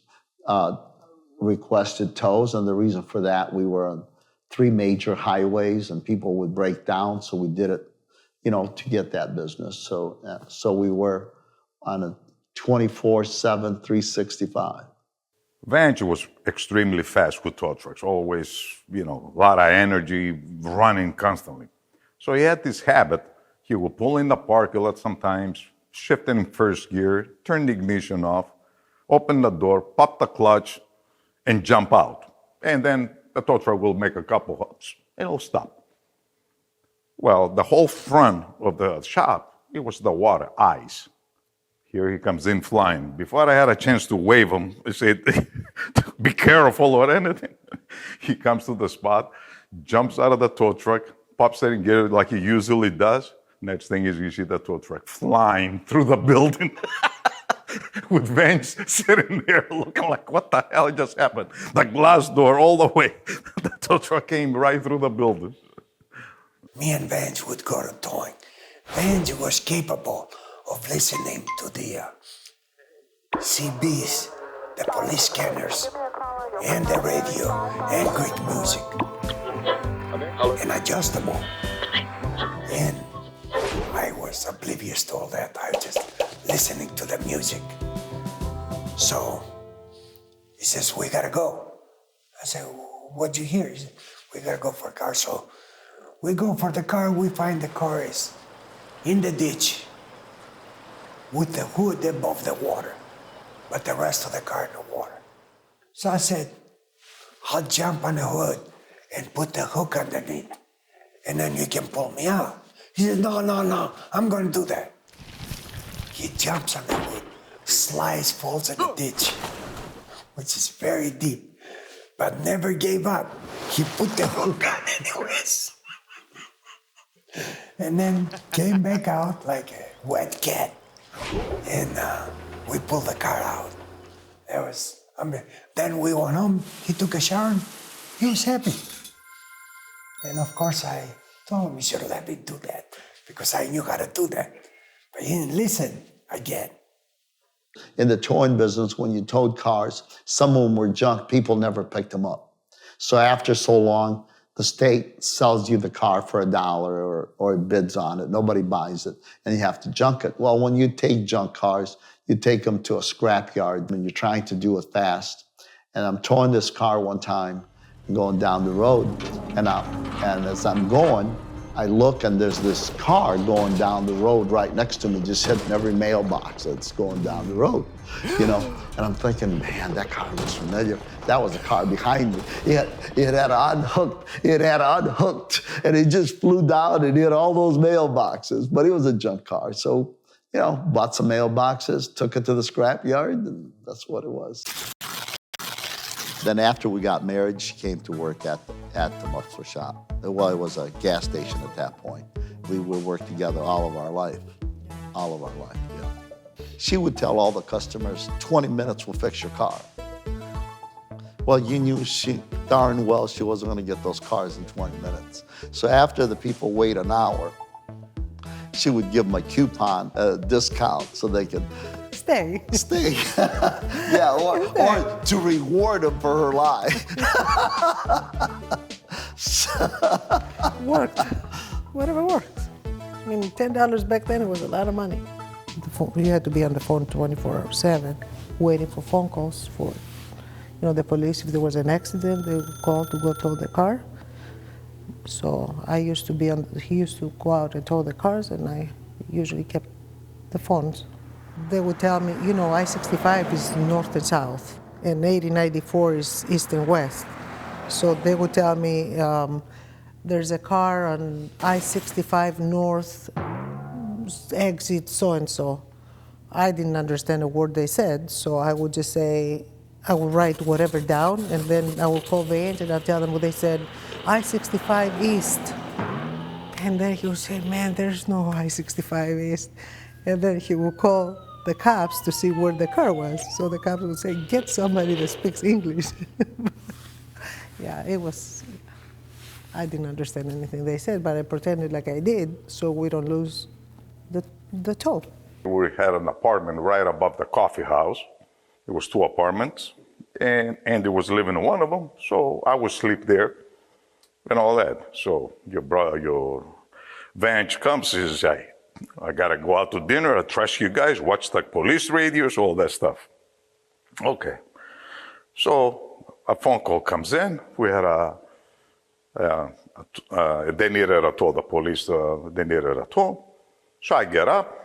requested tows. And the reason for that, we were on 3 major highways and people would break down. So we did it, you know, to get that business. So we were on a 24/7, 365. Vange was extremely fast with tow trucks, always, you know, a lot of energy, running constantly. So he had this habit. He would pull in the parking lot sometimes, shift in first gear, turn the ignition off, open the door, pop the clutch, and jump out. And then the tow truck will make a couple hops, and it'll stop. Well, the whole front of the shop, it was the water, ice. Here he comes in flying. Before I had a chance to wave him, I said, be careful or anything. He comes to the spot, jumps out of the tow truck, pops it in gear like he usually does. Next thing is you see the tow truck flying through the building with Vange sitting there looking like, what the hell just happened? The glass door all the way. The tow truck came right through the building. Me and Vance would go to towing. Vance was capable of listening to the CBs, the police scanners, and the radio, and Greek music, and adjust them all. And I was oblivious to all that. I was just listening to the music. So he says, we gotta go. I said, what'd you hear? He said, we gotta go for a car. So we go for the car, we find the car is in the ditch with the hood above the water, but the rest of the car in the water. So I said, I'll jump on the hood and put the hook underneath, and then you can pull me out. He said, no, I'm gonna do that. He jumps on the hood, slides, falls in the ditch, which is very deep, but never gave up. He put the hook on anyways. And then came back out like a wet cat. And we pulled the car out. Then we went home, he took a shower, and he was happy. And of course I told him he should let me do that because I knew how to do that. But he didn't listen again. In the towing business, when you towed cars, some of them were junk, people never picked them up. So after so long, the state sells you the car for $1 or bids on it. Nobody buys it, and you have to junk it. Well, when you take junk cars, you take them to a scrap yard when you're trying to do it fast. And I'm towing this car one time, going down the road, and as I'm going, I look and there's this car going down the road right next to me, just hitting every mailbox that's going down the road, you know? And I'm thinking, man, that car looks familiar. That was a car behind me. It had unhooked, and it just flew down and hit all those mailboxes. But it was a junk car. So, you know, bought some mailboxes, took it to the scrap yard, and that's what it was. Then after we got married, she came to work at the muffler shop. Well, it was a gas station at that point. We would work together all of our life, yeah. She would tell all the customers, 20 minutes will fix your car. Well, you knew darn well she wasn't gonna get those cars in 20 minutes. So after the people wait an hour, she would give them a coupon, a discount, so they could Stay. Yeah, or to reward them for her lie. Worked. Whatever worked. I mean, $10 back then was a lot of money. You had to be on the phone 24/7, waiting for phone calls for, the police. If there was an accident, they would call to go tow the car. So I used to be he used to go out and tow the cars, and I usually kept the phones. They would tell me, I-65 is north and south, and 80-94 is east and west. So they would tell me, there's a car on I-65 north, exit so-and-so. I didn't understand a word they said, so I would just say, I would write whatever down, and then I would call the agent and I'll tell them what they said, I-65 east. And then he would say, man, there's no I-65 east. And then he would call the cops to see where the car was. So the cops would say, get somebody that speaks English. Yeah, I didn't understand anything they said, but I pretended like I did so we don't lose the tow. We had an apartment right above the coffee house. It was 2 apartments, and Andy was living in one of them, so I would sleep there and all that. So your Vance comes, he says, I gotta go out to dinner, I trust you guys, watch the police radios, all that stuff. Okay. So a phone call comes in. We had they needed a tow, the police, they needed a tow. So I get up,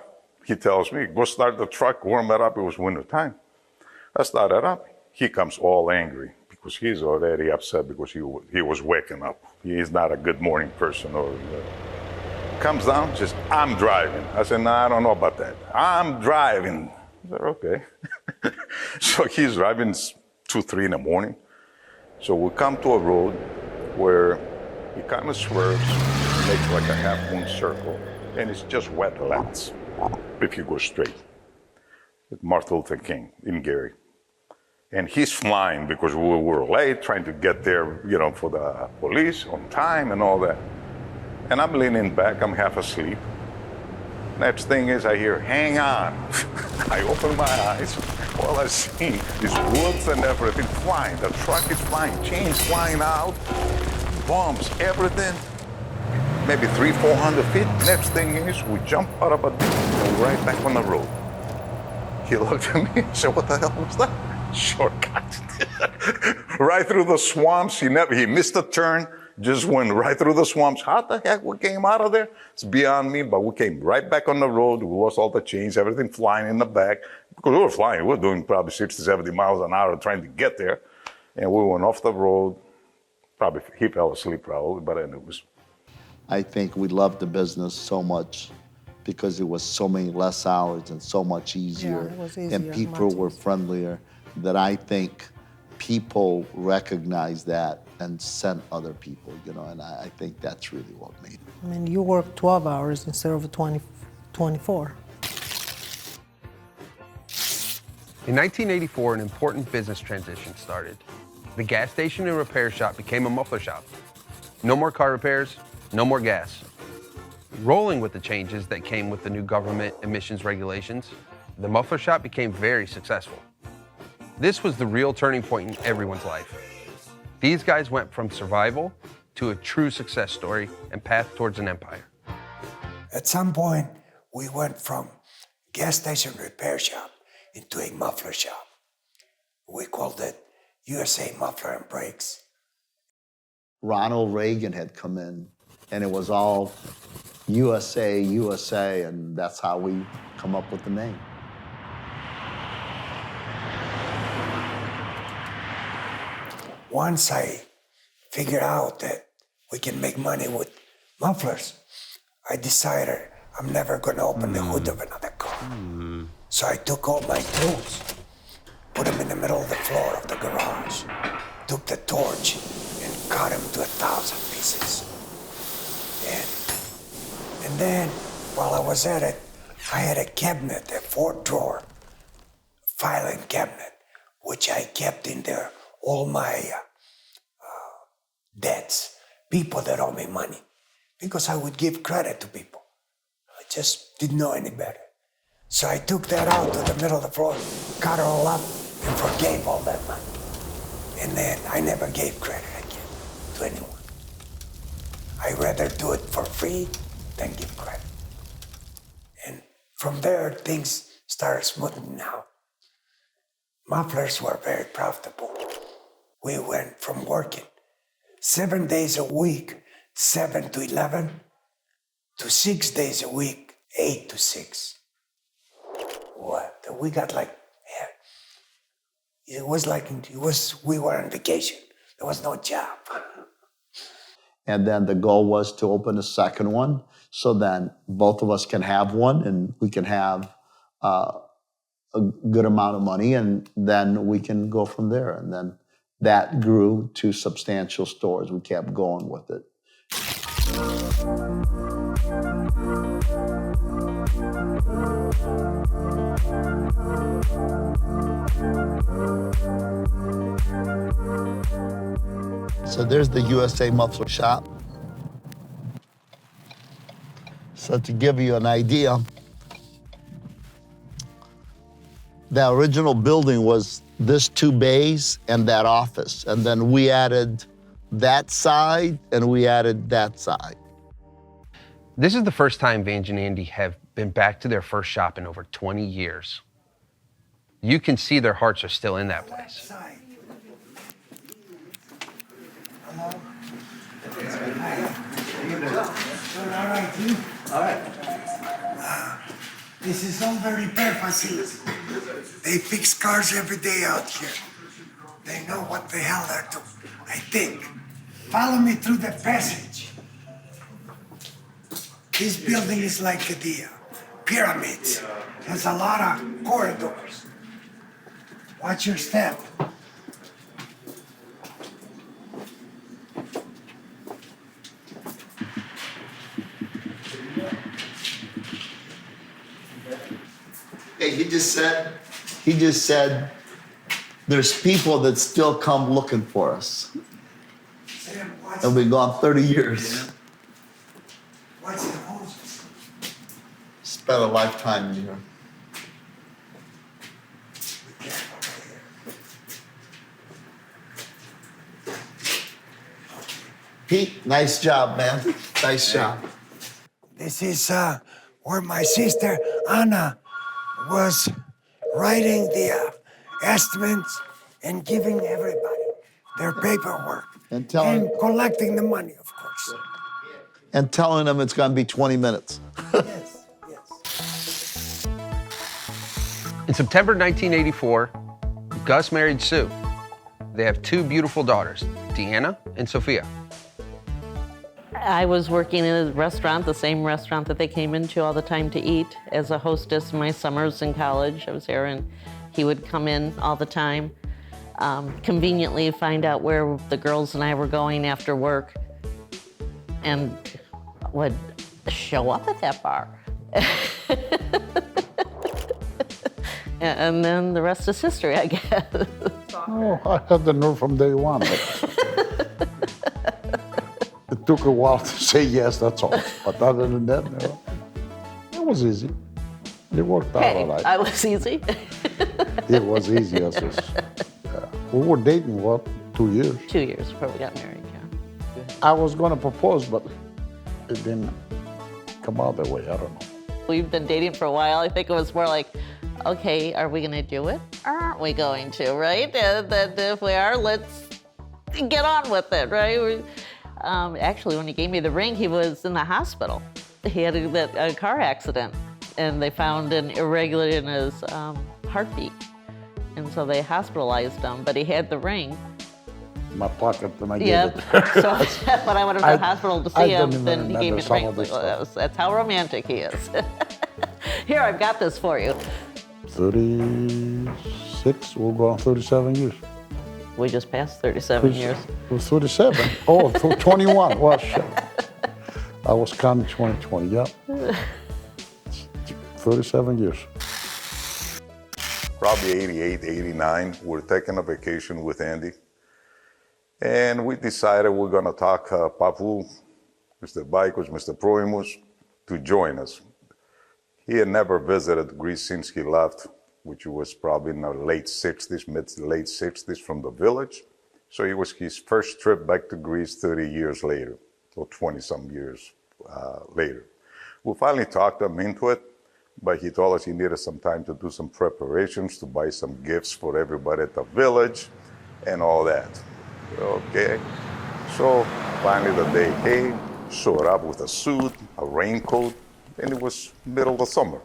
he tells me, go start the truck, warm it up, it was winter time. I start it up, he comes all angry because he's already upset because he was waking up. He is not a good morning person. Comes down, says, I'm driving. I said, no, I don't know about that. I'm driving. I said, okay. So he's driving 2, 3 in the morning. So we come to a road where he kind of swerves, makes like a half-moon circle, and it's just wetlands if you go straight. Martin Luther King in Gary. And he's flying because we were late, trying to get there, you know, for the police on time and all that. And I'm leaning back, I'm half asleep. Next thing is I hear, hang on. I open my eyes, all I see is woods and everything flying. The truck is flying, chains flying out, bombs, everything. Maybe 300-400 feet. Next thing is we jump out of a jeep and we're right back on the road. He looked at me and said, what the hell was that? Shortcut. Right through the swamps. He missed a turn, just went right through the swamps. How the heck we came out of there? It's beyond me, but we came right back on the road. We lost all the chains, everything flying in the back. Because we were flying, we were doing probably 60, 70 miles an hour trying to get there. And we went off the road. Probably, he fell asleep probably, but anyways. I think we loved the business so much because it was so many less hours and so much easier. Yeah, it was easier, and people much were easier. friendlier, that I think people recognized that and sent other people, you know, and I think that's really what made it. I mean, you work 12 hours instead of 24. In 1984, an important business transition started. The gas station and repair shop became a muffler shop. No more car repairs, no more gas. Rolling with the changes that came with the new government emissions regulations, the muffler shop became very successful. This was the real turning point in everyone's life. These guys went from survival to a true success story and path towards an empire. At some point, we went from gas station repair shop into a muffler shop. We called it USA Muffler and Brakes. Ronald Reagan had come in, and it was all USA, USA, and that's how we come up with the name. Once I figured out that we can make money with mufflers, I decided I'm never gonna open the hood of another car. So I took all my tools, put them in the middle of the floor of the garage, took the torch and cut them to 1,000 pieces. And then, while I was at it, I had a cabinet, a 4-drawer filing cabinet, which I kept in there all my debts, people that owe me money, because I would give credit to people. I just didn't know any better. So I took that out to the middle of the floor, cut it all up, and forgave all that money. And then I never gave credit again to anyone. I'd rather do it for free than give credit. And from there, things started smoothing out. Mufflers were very profitable. We went from working 7 days a week, 7 to 11, to 6 days a week, 8 to 6. What? We got like, yeah. We were on vacation. There was no job. And then the goal was to open a second one, so then both of us can have one and we can have a good amount of money, and then we can go from there. And then that grew to substantial stores. We kept going with it. So there's the USA Muffler Shop. So to give you an idea, the original building was this 2 bays and that office. And then we added that side and we added that side. This is the first time Vange and Andy have been back to their first shop in over 20 years. You can see their hearts are still in that place. All right. This is all the repair facility. They fix cars every day out here. They know what the hell they're doing, I think. Follow me through the passage. This building is like the pyramids. There's a lot of corridors. Watch your step. Hey, he just said There's people that still come looking for us. Sam, what's, And we've gone 30 years. what's the Moses? Spent a lifetime here. Be careful over here. Pete, nice job, man. Nice job. This is where my sister Anna was writing the estimates and giving everybody their paperwork And telling- collecting the money, of course. And telling them it's going to be 20 minutes. Yes, yes. In September 1984, Gus married Sue. They have two beautiful daughters, Deanna and Sophia. I was working in a restaurant, the same restaurant that they came into all the time to eat, as a hostess in my summers in college. I was there, and he would come in all the time, conveniently find out where the girls and I were going after work, and would show up at that bar. And then the rest is history, I guess. Oh, I had the nerve from day one. It took a while to say yes, that's all. But other than that, it was easy. It worked out all right. I was easy. It was easy. Yes, yes. Yeah. We were dating, what, 2 years? 2 years before we got married, yeah. I was going to propose, but it didn't come out that way. I don't know. We've been dating for a while. I think it was more like, okay, are we gonna do it or aren't we going to, right? And then if we are, let's get on with it, right? Actually, when he gave me the ring, he was in the hospital. He had a car accident, and they found an irregularity in his heartbeat. And so they hospitalized him, but he had the ring. In my pocket, and I gave Yep. it. So when I went to the hospial to I see him, don't even then he gave me remember the some ring. of this Well, stuff. that's how romantic he is. Here, I've got this for you. 36, we'll go on 37 years. We just passed 37 years. It was 37. Oh, 21. Well, shit. I was counting 2020, yeah. 37 years. Probably 88, 89, we're taking a vacation with Andy. And we decided we're gonna talk Papu, Mr. Baikos, Mr. Proimus, to join us. He had never visited Greece since he left, which was probably in the late 60s, late 60s from the village. So it was his first trip back to Greece 30 years later, or 20-some years later. We finally talked him into it, but he told us he needed some time to do some preparations, to buy some gifts for everybody at the village and all that. Okay, so finally the day came, showed up with a suit, a raincoat, and it was middle of the summer.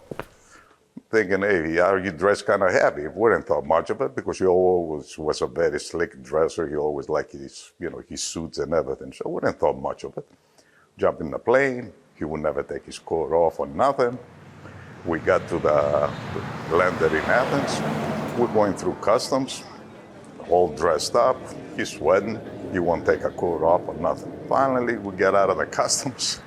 Thinking, hey, are you dressed kind of heavy? We didn't thought much of it because he always was a very slick dresser. He always liked his, his suits and everything. So we didn't thought much of it. Jumped in the plane. He would never take his coat off or nothing. We got to the landed in Athens. We're going through customs, all dressed up. He's sweating. He won't take a coat off or nothing. Finally, we get out of the customs.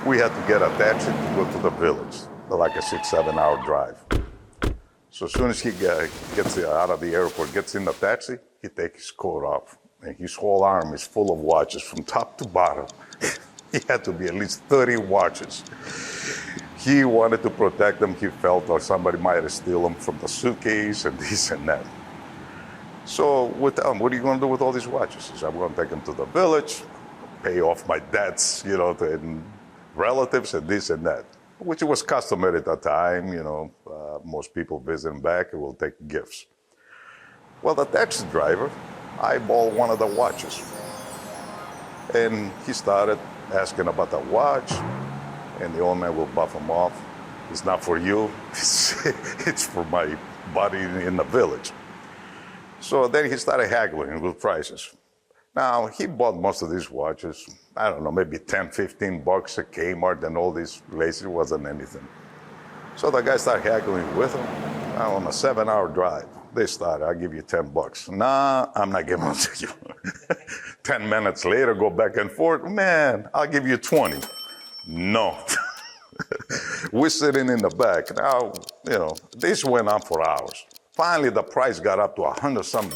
We had to get a taxi to go to the village, like a 6-7 hour drive. So as soon as he gets out of the airport, gets in the taxi, he takes his coat off. And his whole arm is full of watches from top to bottom. He had to be at least 30 watches. He wanted to protect them. He felt like somebody might have stolen them from the suitcase and this and that. So we tell him, what are you going to do with all these watches? He said, I'm going to take them to the village, pay off my debts, and relatives and this and that, which was customary at the time. Most people visiting back will take gifts. Well, the taxi driver eyeballed one of the watches, and he started asking about the watch, and the old man will buff him off. It's not for you, it's for my buddy in the village. So then he started haggling with prices. Now, he bought most of these watches, I don't know, maybe 10, 15 bucks at Kmart and all these places. It wasn't anything. So the guy started haggling with him. Now, on a 7-hour drive, they started, I'll give you 10 bucks. Nah, I'm not giving them to you. 10 minutes later, go back and forth. Man, I'll give you 20. No. We're sitting in the back. Now, this went on for hours. Finally, the price got up to $100-some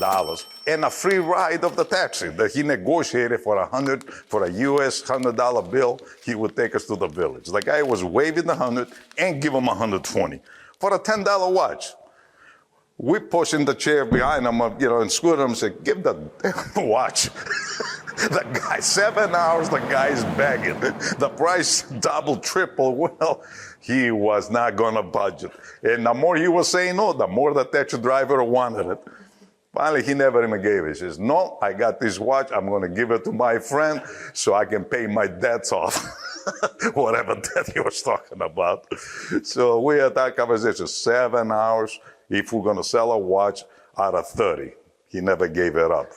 and a free ride of the taxi that he negotiated for a US $100 bill. He would take us to the village. The guy was waiving the 100 and give him 120 for a $10 watch. We push in the chair behind him, and scoot him and say, give the damn watch. The guy, 7 hours, the guy's begging. The price double, triple. Well, he was not gonna budget. And the more he was saying no, the more the taxi driver wanted it. Finally, he never even gave it. He says, no, I got this watch. I'm gonna give it to my friend so I can pay my debts off. Whatever debt he was talking about. So we had that conversation, 7 hours. If we're gonna sell a watch out of 30, he never gave it up.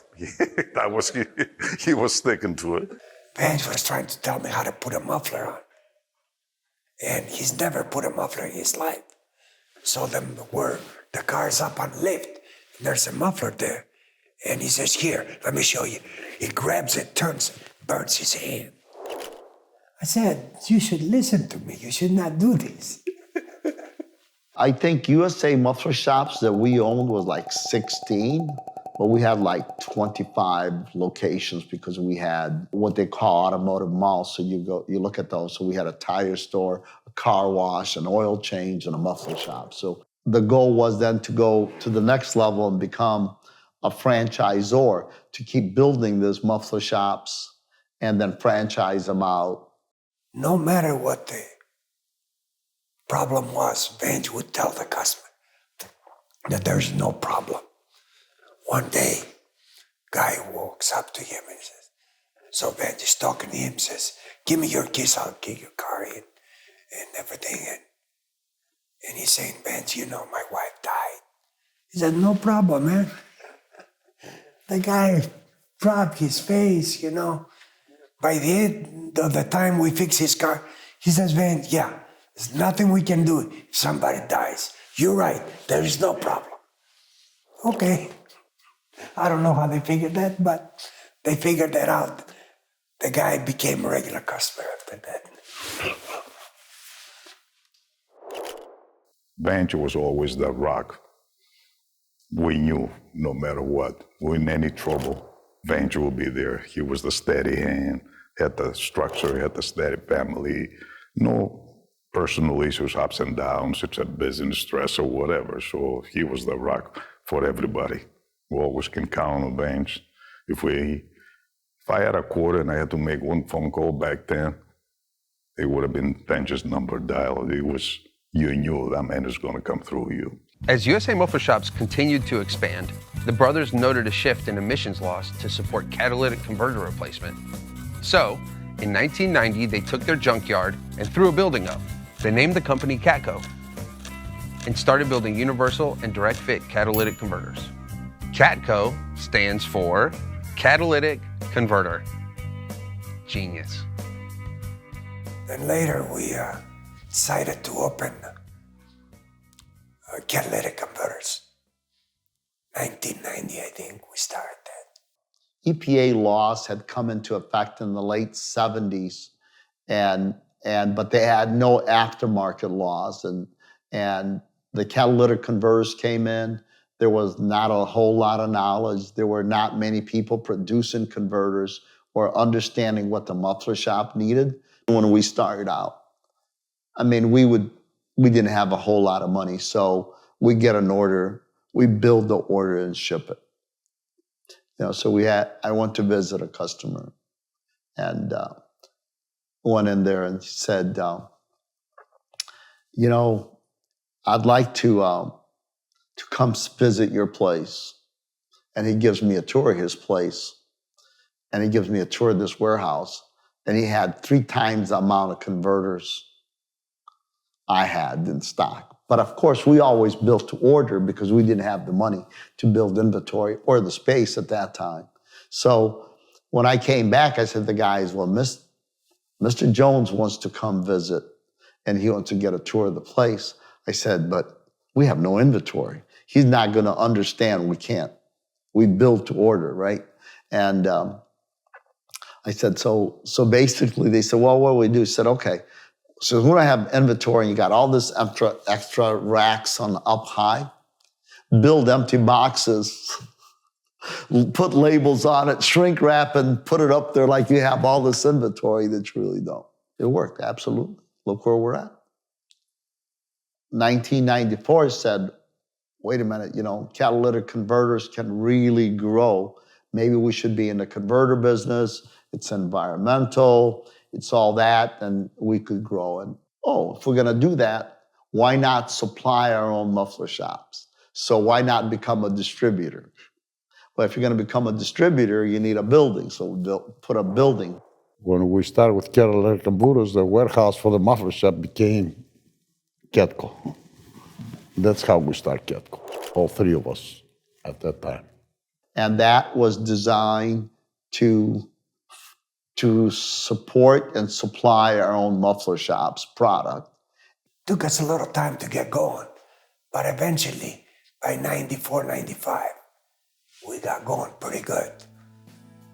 He was sticking to it. Vance was trying to tell me how to put a muffler on. And he's never put a muffler in his life. So where the car's up on lift, there's a muffler there. And he says, here, let me show you. He grabs it, turns, burns his hand. I said, you should listen to me. You should not do this. I think USA muffler shops that we owned was like 16, but we had like 25 locations because we had what they call automotive malls. So you look at those. So we had a tire store, a car wash, an oil change, and a muffler shop. So the goal was then to go to the next level and become a franchisor, to keep building these muffler shops and then franchise them out. No matter what the problem was, Vance would tell the customer that there's no problem. One day, guy walks up to him and says, so Vance is talking to him, says, give me your keys, I'll get your car in and everything. And he's saying, Vance, my wife died. He said, no problem, man. The guy dropped his face, By the end of the time we fix his car, he says, Vance, yeah, there's nothing we can do if somebody dies. You're right, there is no problem. Okay. I don't know how they figured that, but they figured that out. The guy became a regular customer after that. Vance was always the rock. We knew no matter what, we're in any trouble, Vance will be there. He was the steady hand, had the structure, had the steady family, no personal issues, ups and downs, such as business stress or whatever. So he was the rock for everybody. We always can count on Vance. If I had a quarter and I had to make one phone call back then, it would have been Vance's number dialed. It was, you knew that man is going to come through you. As USA muffler shops continued to expand, the brothers noted a shift in emissions laws to support catalytic converter replacement. So, in 1990, they took their junkyard and threw a building up. They named the company Catco and started building universal and direct fit catalytic converters. Catco stands for Catalytic Converter. Genius. Then later we decided to open catalytic converters. 1990, I think, we started that. EPA laws had come into effect in the late 70s, but they had no aftermarket laws, and the catalytic converters came in. There was not a whole lot of knowledge. There were not many people producing converters or understanding what the muffler shop needed when we started out. I mean, we didn't have a whole lot of money, so we get an order, we build the order and ship it. So I went to visit a customer and went in there and said, I'd like to come visit your place. And he gives me a tour of his place, and he gives me a tour of this warehouse, and he had 3 times the amount of converters I had in stock. But of course, we always built to order because we didn't have the money to build inventory or the space at that time. So when I came back, I said to the guys, well, Mr. Jones wants to come visit, and he wants to get a tour of the place. I said, but we have no inventory. He's not going to understand. We can't. We build to order, right? And I said, so basically they said, well, what do we do? I said, okay. So when I have inventory and you got all this extra racks on the up high, build empty boxes, put labels on it, shrink wrap, and put it up there like you have all this inventory that you really don't. It worked, absolutely. Look where we're at. 1994 said, wait a minute, catalytic converters can really grow. Maybe we should be in the converter business. It's environmental, it's all that, and we could grow. And if we're gonna do that, why not supply our own muffler shops? So why not become a distributor? But if you're gonna become a distributor, you need a building. So we put a building. When we started with catalytic converters, the warehouse for the muffler shop became Catco. That's how we started Catco, all three of us at that time. And that was designed to support and supply our own muffler shop's product. Took us a little time to get going, but eventually, by 94, 95, we got going pretty good,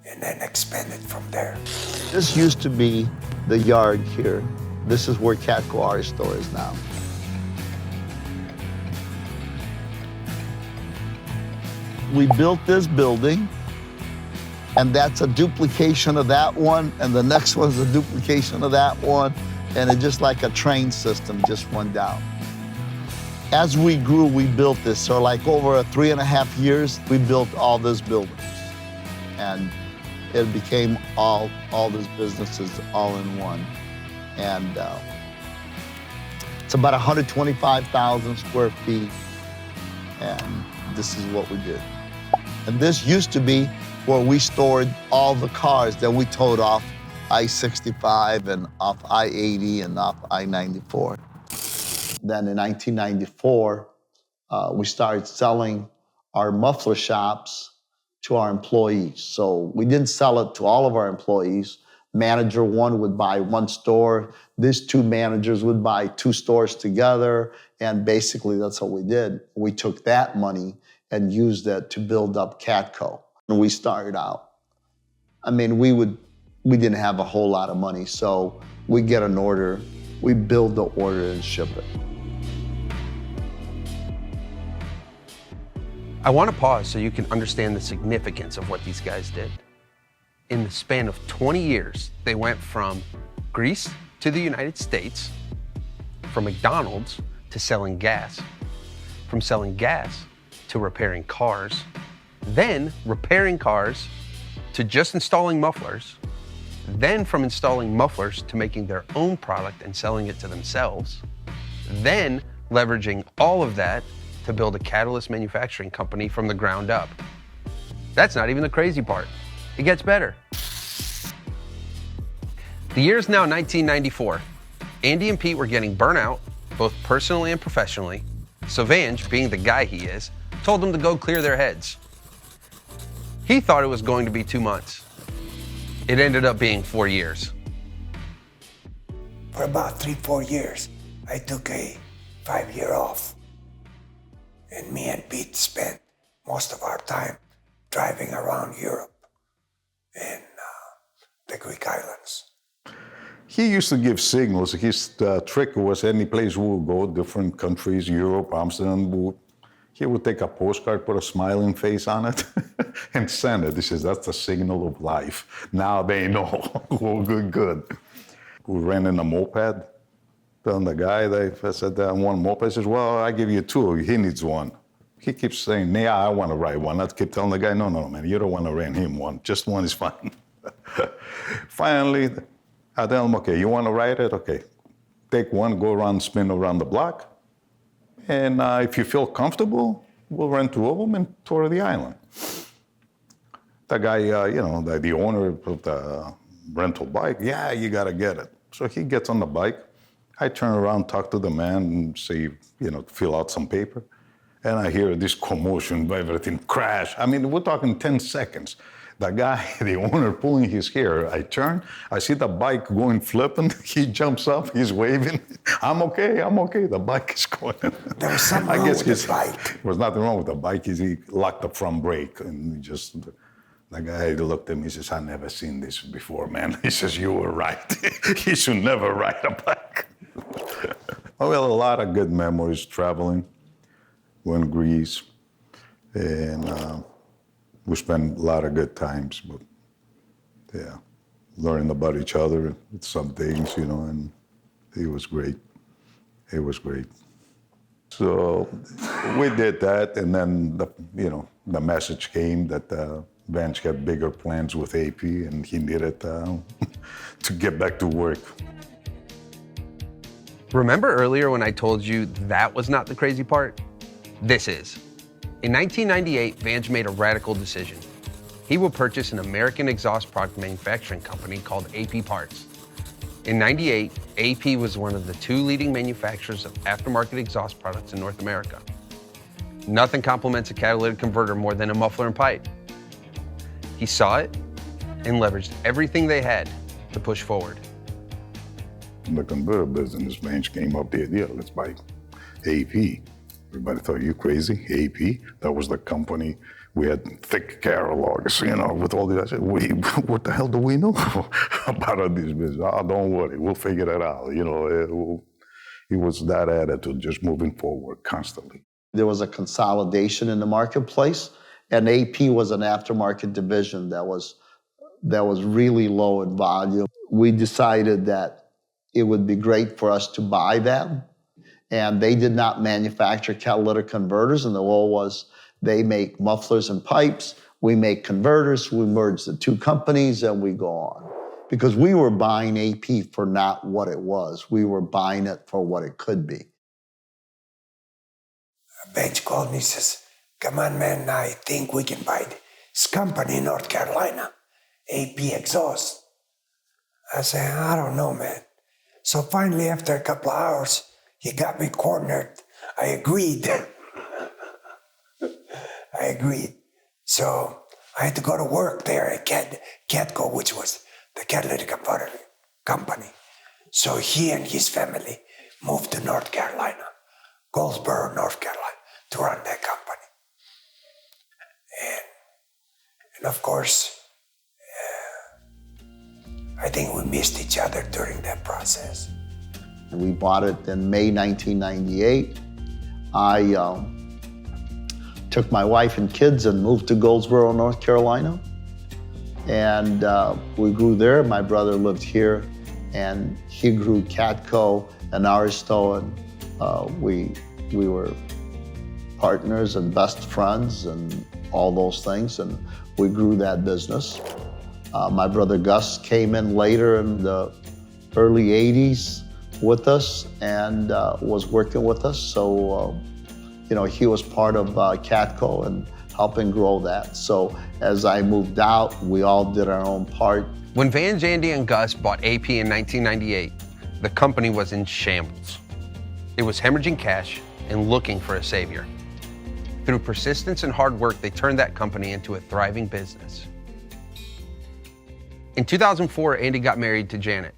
and then expanded from there. This used to be the yard here. This is where Catco Art Store is now. We built this building, and that's a duplication of that one, and the next one's a duplication of that one, and it just like a train system just went down. As we grew, we built this. So like over 3.5 years, we built all these buildings. And it became all these businesses all in one. And it's about 125,000 square feet, and this is what we did. And this used to be where we stored all the cars that we towed off I-65 and off I-80 and off I-94. Then in 1994, we started selling our muffler shops to our employees. So we didn't sell it to all of our employees. Manager one would buy one store. These two managers would buy 2 stores together. And basically that's what we did. We took that money and used it to build up Catco. And we started out. I mean, we didn't have a whole lot of money, so we get an order, we build the order and ship it. I want to pause so you can understand the significance of what these guys did. In the span of 20 years, they went from Greece to the United States, from McDonald's to selling gas, from selling gas to repairing cars, then repairing cars to just installing mufflers, then from installing mufflers to making their own product and selling it to themselves, then leveraging all of that to build a catalyst manufacturing company from the ground up. That's not even the crazy part. It gets better. The year is now 1994. Andy and Pete were getting burnt out, both personally and professionally. So Vange, being the guy he is, told them to go clear their heads. He thought it was going to be 2 months. It ended up being 4 years. For about 3-4 years, I took a 5-year off. And me and Pete spent most of our time driving around Europe and the Greek islands. He used to give signals. His trick was any place we would go, different countries, Europe, Amsterdam, he would take a postcard, put a smiling face on it, and send it. He says, that's the signal of life. Now they know. Oh, good. We ran in a moped. Telling the guy, I said, I want a moped. He says, well, I give you 2. He needs 1. He keeps saying, yeah, I want to ride one. I keep telling the guy, no, man, you don't want to rent him one. Just 1 is fine. Finally, I tell him, okay, you want to ride it? Okay, take 1, go around, spin around the block. And if you feel comfortable, we'll rent 2 of them and tour the island. The guy, the owner of the rental bike, yeah, you got to get it. So he gets on the bike. I turn around, talk to the man, and say, fill out some paper. And I hear this commotion, everything crash. I mean, we're talking 10 seconds. The guy, the owner, pulling his hair. I turn, I see the bike going flipping. He jumps up, he's waving. I'm okay. The bike is going. There was something wrong with the bike. There was nothing wrong with the bike. He locked the front brake. And the guy looked at me, he says, I've never seen this before, man. He says, you were right. He should never ride a bike. Well, a lot of good memories traveling. We're in Greece, And we spent a lot of good times, but yeah, learning about each other, some things, and it was great. It was great. So we did that, and then the message came that Vance had bigger plans with AP, and he needed to get back to work. Remember earlier when I told you that was not the crazy part? This is. In 1998, Vance made a radical decision. He will purchase an American exhaust product manufacturing company called AP Parts. In '98, AP was one of the 2 leading manufacturers of aftermarket exhaust products in North America. Nothing complements a catalytic converter more than a muffler and pipe. He saw it and leveraged everything they had to push forward. In the converter business, Vance came up with the idea, let's buy AP. Everybody thought, you crazy? AP? That was the company. We had thick catalogs, with all the. I said, what the hell do we know about this business? Oh, don't worry, we'll figure it out. It was that attitude, just moving forward constantly. There was a consolidation in the marketplace, and AP was an aftermarket division that was really low in volume. We decided that it would be great for us to buy them, and they did not manufacture catalytic converters, and the goal was they make mufflers and pipes, we make converters, we merge the 2 companies, and we go on. Because we were buying AP for not what it was, we were buying it for what it could be. Bench called me and says, come on, man, I think we can buy this company in North Carolina, AP Exhaust. I said, I don't know, man. So finally, after a couple of hours, he got me cornered. I agreed. I agreed. So I had to go to work there at Catco, which was the catalytic converter company. So he and his family moved to North Carolina, Goldsboro, North Carolina, to run that company. And of course, I think we missed each other during that process. We bought it in May 1998. I took my wife and kids and moved to Goldsboro, North Carolina. And we grew there. My brother lived here, and he grew Catco and Aristo, and we were partners and best friends and all those things, and we grew that business. My brother Gus came in later in the early 80s with us and was working with us. So, he was part of Catco and helping grow that. So as I moved out, we all did our own part. When Vance, Andy, and Gus bought AP in 1998, the company was in shambles. It was hemorrhaging cash and looking for a savior. Through persistence and hard work, they turned that company into a thriving business. In 2004, Andy got married to Janet.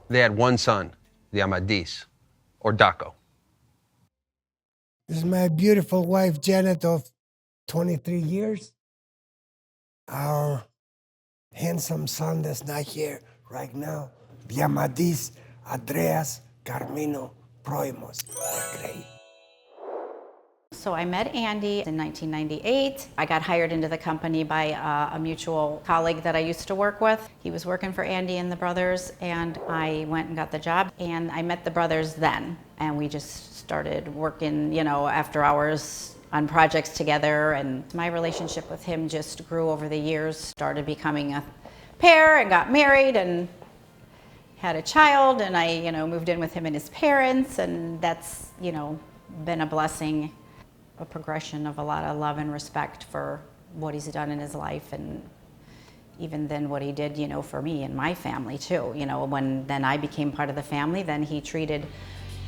They had 1 son, the Amadis, or Daco. This is my beautiful wife, Janet, of 23 years. Our handsome son that's not here right now, the Amadis, Andreas, Carmino, Proimos. They're great. So I met Andy in 1998. I got hired into the company by a mutual colleague that I used to work with. He was working for Andy and the brothers, and I went and got the job. And I met the brothers then, and we just started working, after hours on projects together. And my relationship with him just grew over the years. Started becoming a pair and got married and had a child. And I, moved in with him and his parents, and that's, been a blessing. A progression of a lot of love and respect for what he's done in his life, and even then what he did, for me and my family too. When then I became part of the family, then he treated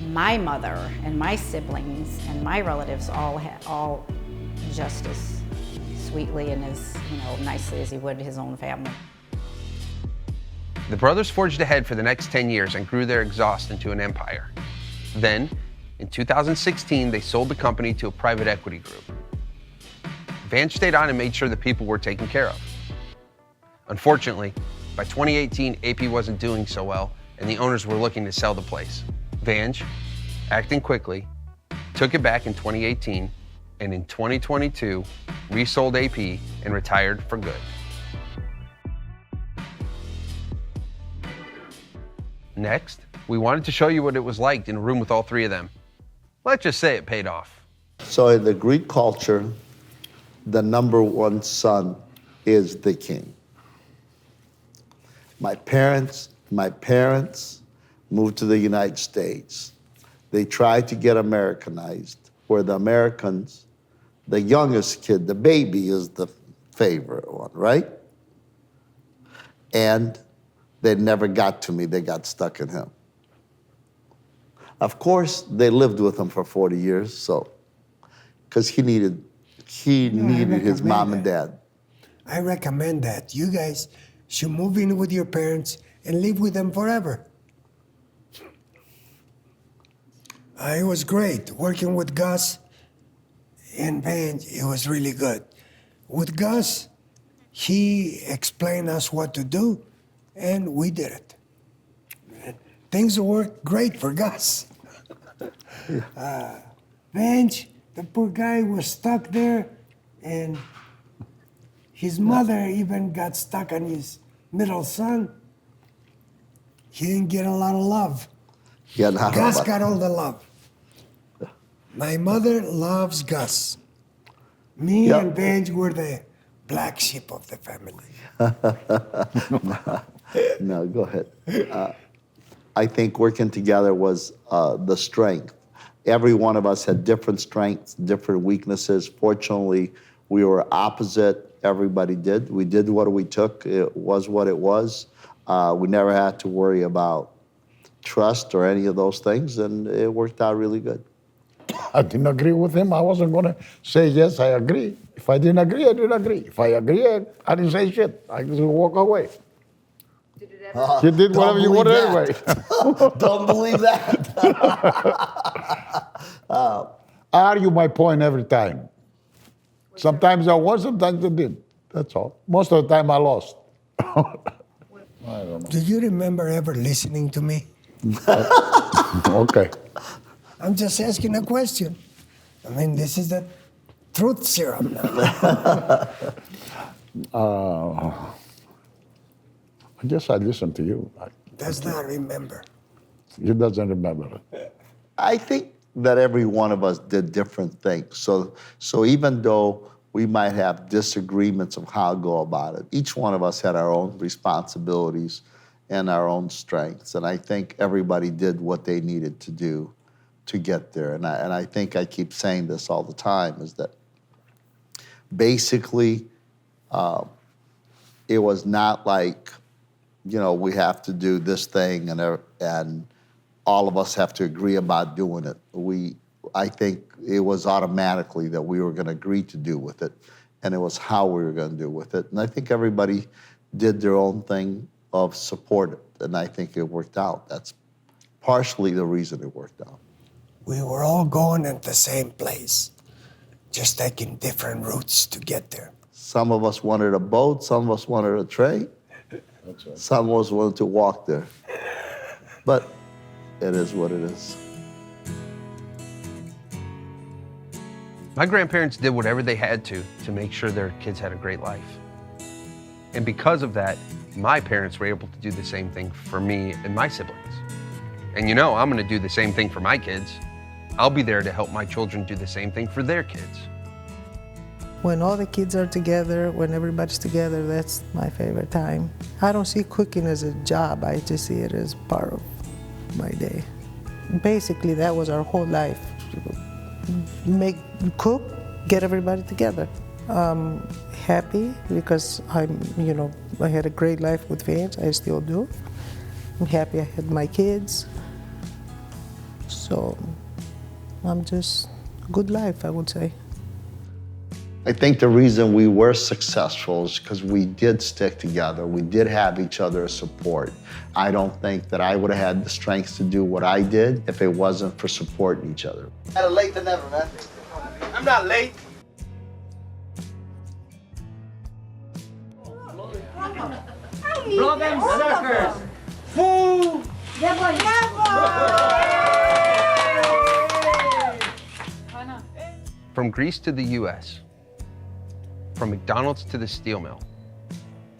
my mother and my siblings and my relatives all just as sweetly and as nicely as he would his own family. The brothers forged ahead for the next 10 years and grew their exhaust into an empire. Then, in 2016, they sold the company to a private equity group. Vance stayed on and made sure the people were taken care of. Unfortunately, by 2018, AP wasn't doing so well, and the owners were looking to sell the place. Vance, acting quickly, took it back in 2018 and in 2022, resold AP and retired for good. Next, we wanted to show you what it was like in a room with all three of them. Let's just say it paid off. So in the Greek culture, the number one son is the king. My parents moved to the United States. They tried to get Americanized, where the Americans, the youngest kid, the baby, is the favorite one, right? And they never got to me, they got stuck in him. Of course, they lived with him for 40 years, so, because he needed his mom and dad. I recommend that. You guys should move in with your parents and live with them forever. It was great working with Gus and Vange. It was really good. With Gus, he explained us what to do, and we did it. Things worked great for Gus. Vange, the poor guy, was stuck there, and his mother even got stuck on his middle son. He didn't get a lot of love. Yeah, no, Gus but- got all the love. My mother loves Gus. Me Yep. and Vange were the black sheep of the family. No, go ahead. I think working together was the strength. Every one of us had different strengths, different weaknesses. Fortunately, we were opposite. Everybody did. We did what we took. It was what it was. We never had to worry about trust or any of those things, and it worked out really good. I didn't agree with him. I wasn't going to say, yes, I agree. If I didn't agree, I didn't agree. If I agree, I didn't say shit. I just walk away. You did whatever you wanted anyway. Don't believe that. I argue my point every time. Sometimes I won, sometimes I did. That's all. Most of the time I lost. I don't Do you remember ever listening to me? know. Okay. I'm just asking a question. I mean, this is the truth serum now. I guess I listened to you. Does not remember. He doesn't remember it. I think that every one of us did different things. So even though we might have disagreements of how to go about it, each one of us had our own responsibilities and our own strengths. And I think everybody did what they needed to do to get there. And I think I keep saying this all the time, is that basically it was not like, we have to do this thing and all of us have to agree about doing it. I think it was automatically that we were going to agree to do with it, and it was how we were going to do with it. And I think everybody did their own thing of support it, and I think it worked out. That's partially the reason it worked out. We were all going at the same place, just taking different routes to get there. Some of us wanted a boat, some of us wanted a train, That's right. some of us wanted to walk there. But it is what it is. My grandparents did whatever they had to make sure their kids had a great life. And because of that, my parents were able to do the same thing for me and my siblings. And I'm going to do the same thing for my kids. I'll be there to help my children do the same thing for their kids. When all the kids are together, when everybody's together, that's my favorite time. I don't see cooking as a job, I just see it as part of my day. Basically, that was our whole life. Cook, get everybody together. Happy because I had a great life with Vange, I still do. I'm happy I had my kids. So I'm just good life, I would say. I think the reason we were successful is because we did stick together. We did have each other's support. I don't think that I would have had the strength to do what I did if it wasn't for supporting each other. Better late than never, man. I'm not late. Blow them suckers. Fool. From Greece to the US, from McDonald's to the steel mill,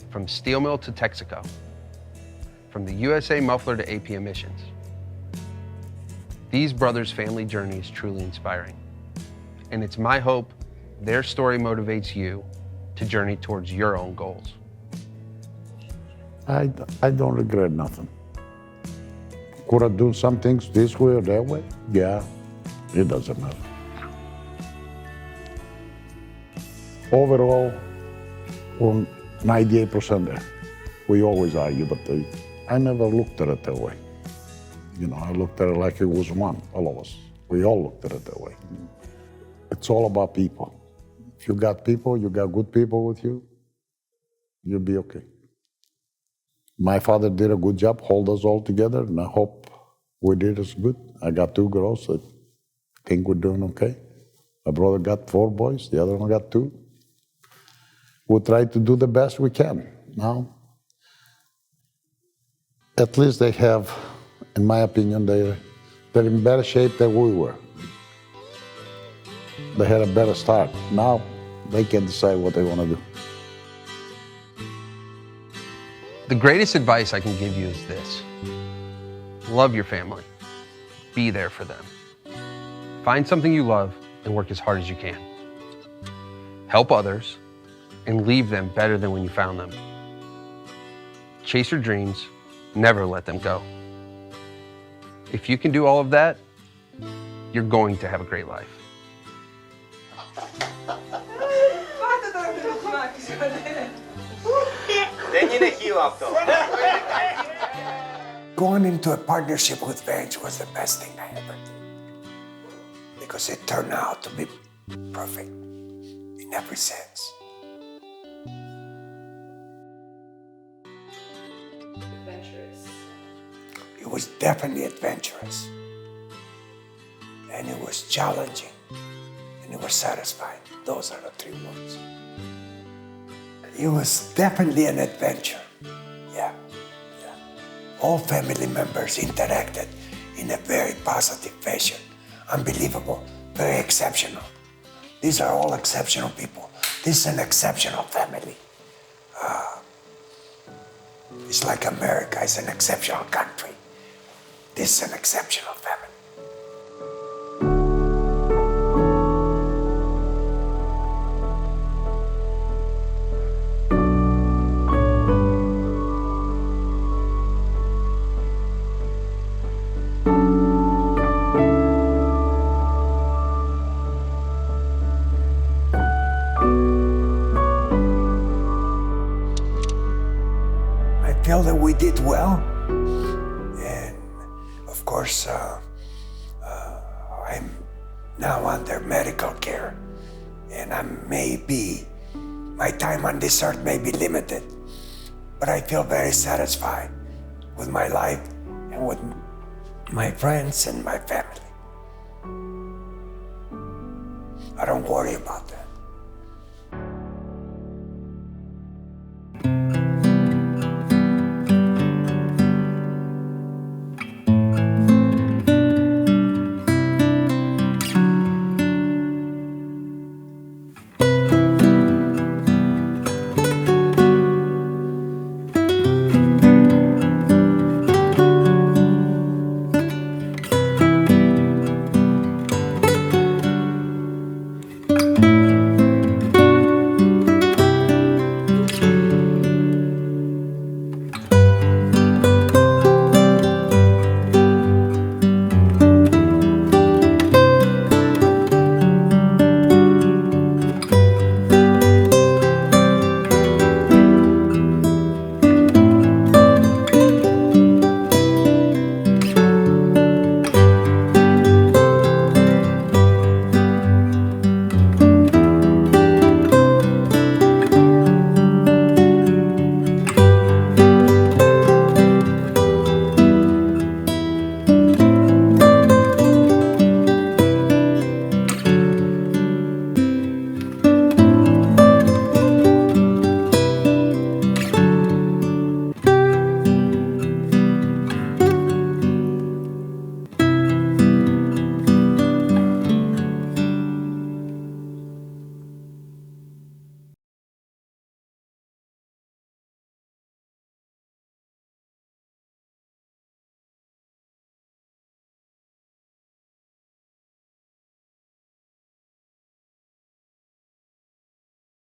from steel mill to Texaco, from the USA muffler to AP emissions. These brothers' family journey is truly inspiring, and it's my hope their story motivates you to journey towards your own goals. I don't regret nothing. Could I do some things this way or that way? Yeah, it doesn't matter. Overall, we're 98% there. We always argue, but I never looked at it that way. You know, I looked at it like it was one, all of us. We all looked at it that way. It's all about people. If you got people, you got good people with you, you'll be okay. My father did a good job, hold us all together, and I hope we did as good. I got 2 girls, I think we're doing okay. My brother got 4 boys, the other one got 2. We'll try to do the best we can. Now, at least they have, in my opinion, they're in better shape than we were. They had a better start. Now, they can decide what they want to do. The greatest advice I can give you is this: love your family. Be there for them. Find something you love and work as hard as you can. Help others and leave them better than when you found them. Chase your dreams, never let them go. If you can do all of that, you're going to have a great life. Going into a partnership with Vance was the best thing I ever did, because it turned out to be perfect in every sense. Adventurous. It was definitely adventurous, and it was challenging, and it was satisfying. Those are the 3 words. It was definitely an adventure. Yeah. All family members interacted in a very positive fashion. Unbelievable, very exceptional. These are all exceptional people. This is an exceptional family. It's like America is an exceptional country. This is an exceptional family. I feel that we did well, and of course, I'm now under medical care, and my time on this earth may be limited, but I feel very satisfied with my life and with my friends and my family. I don't worry about that.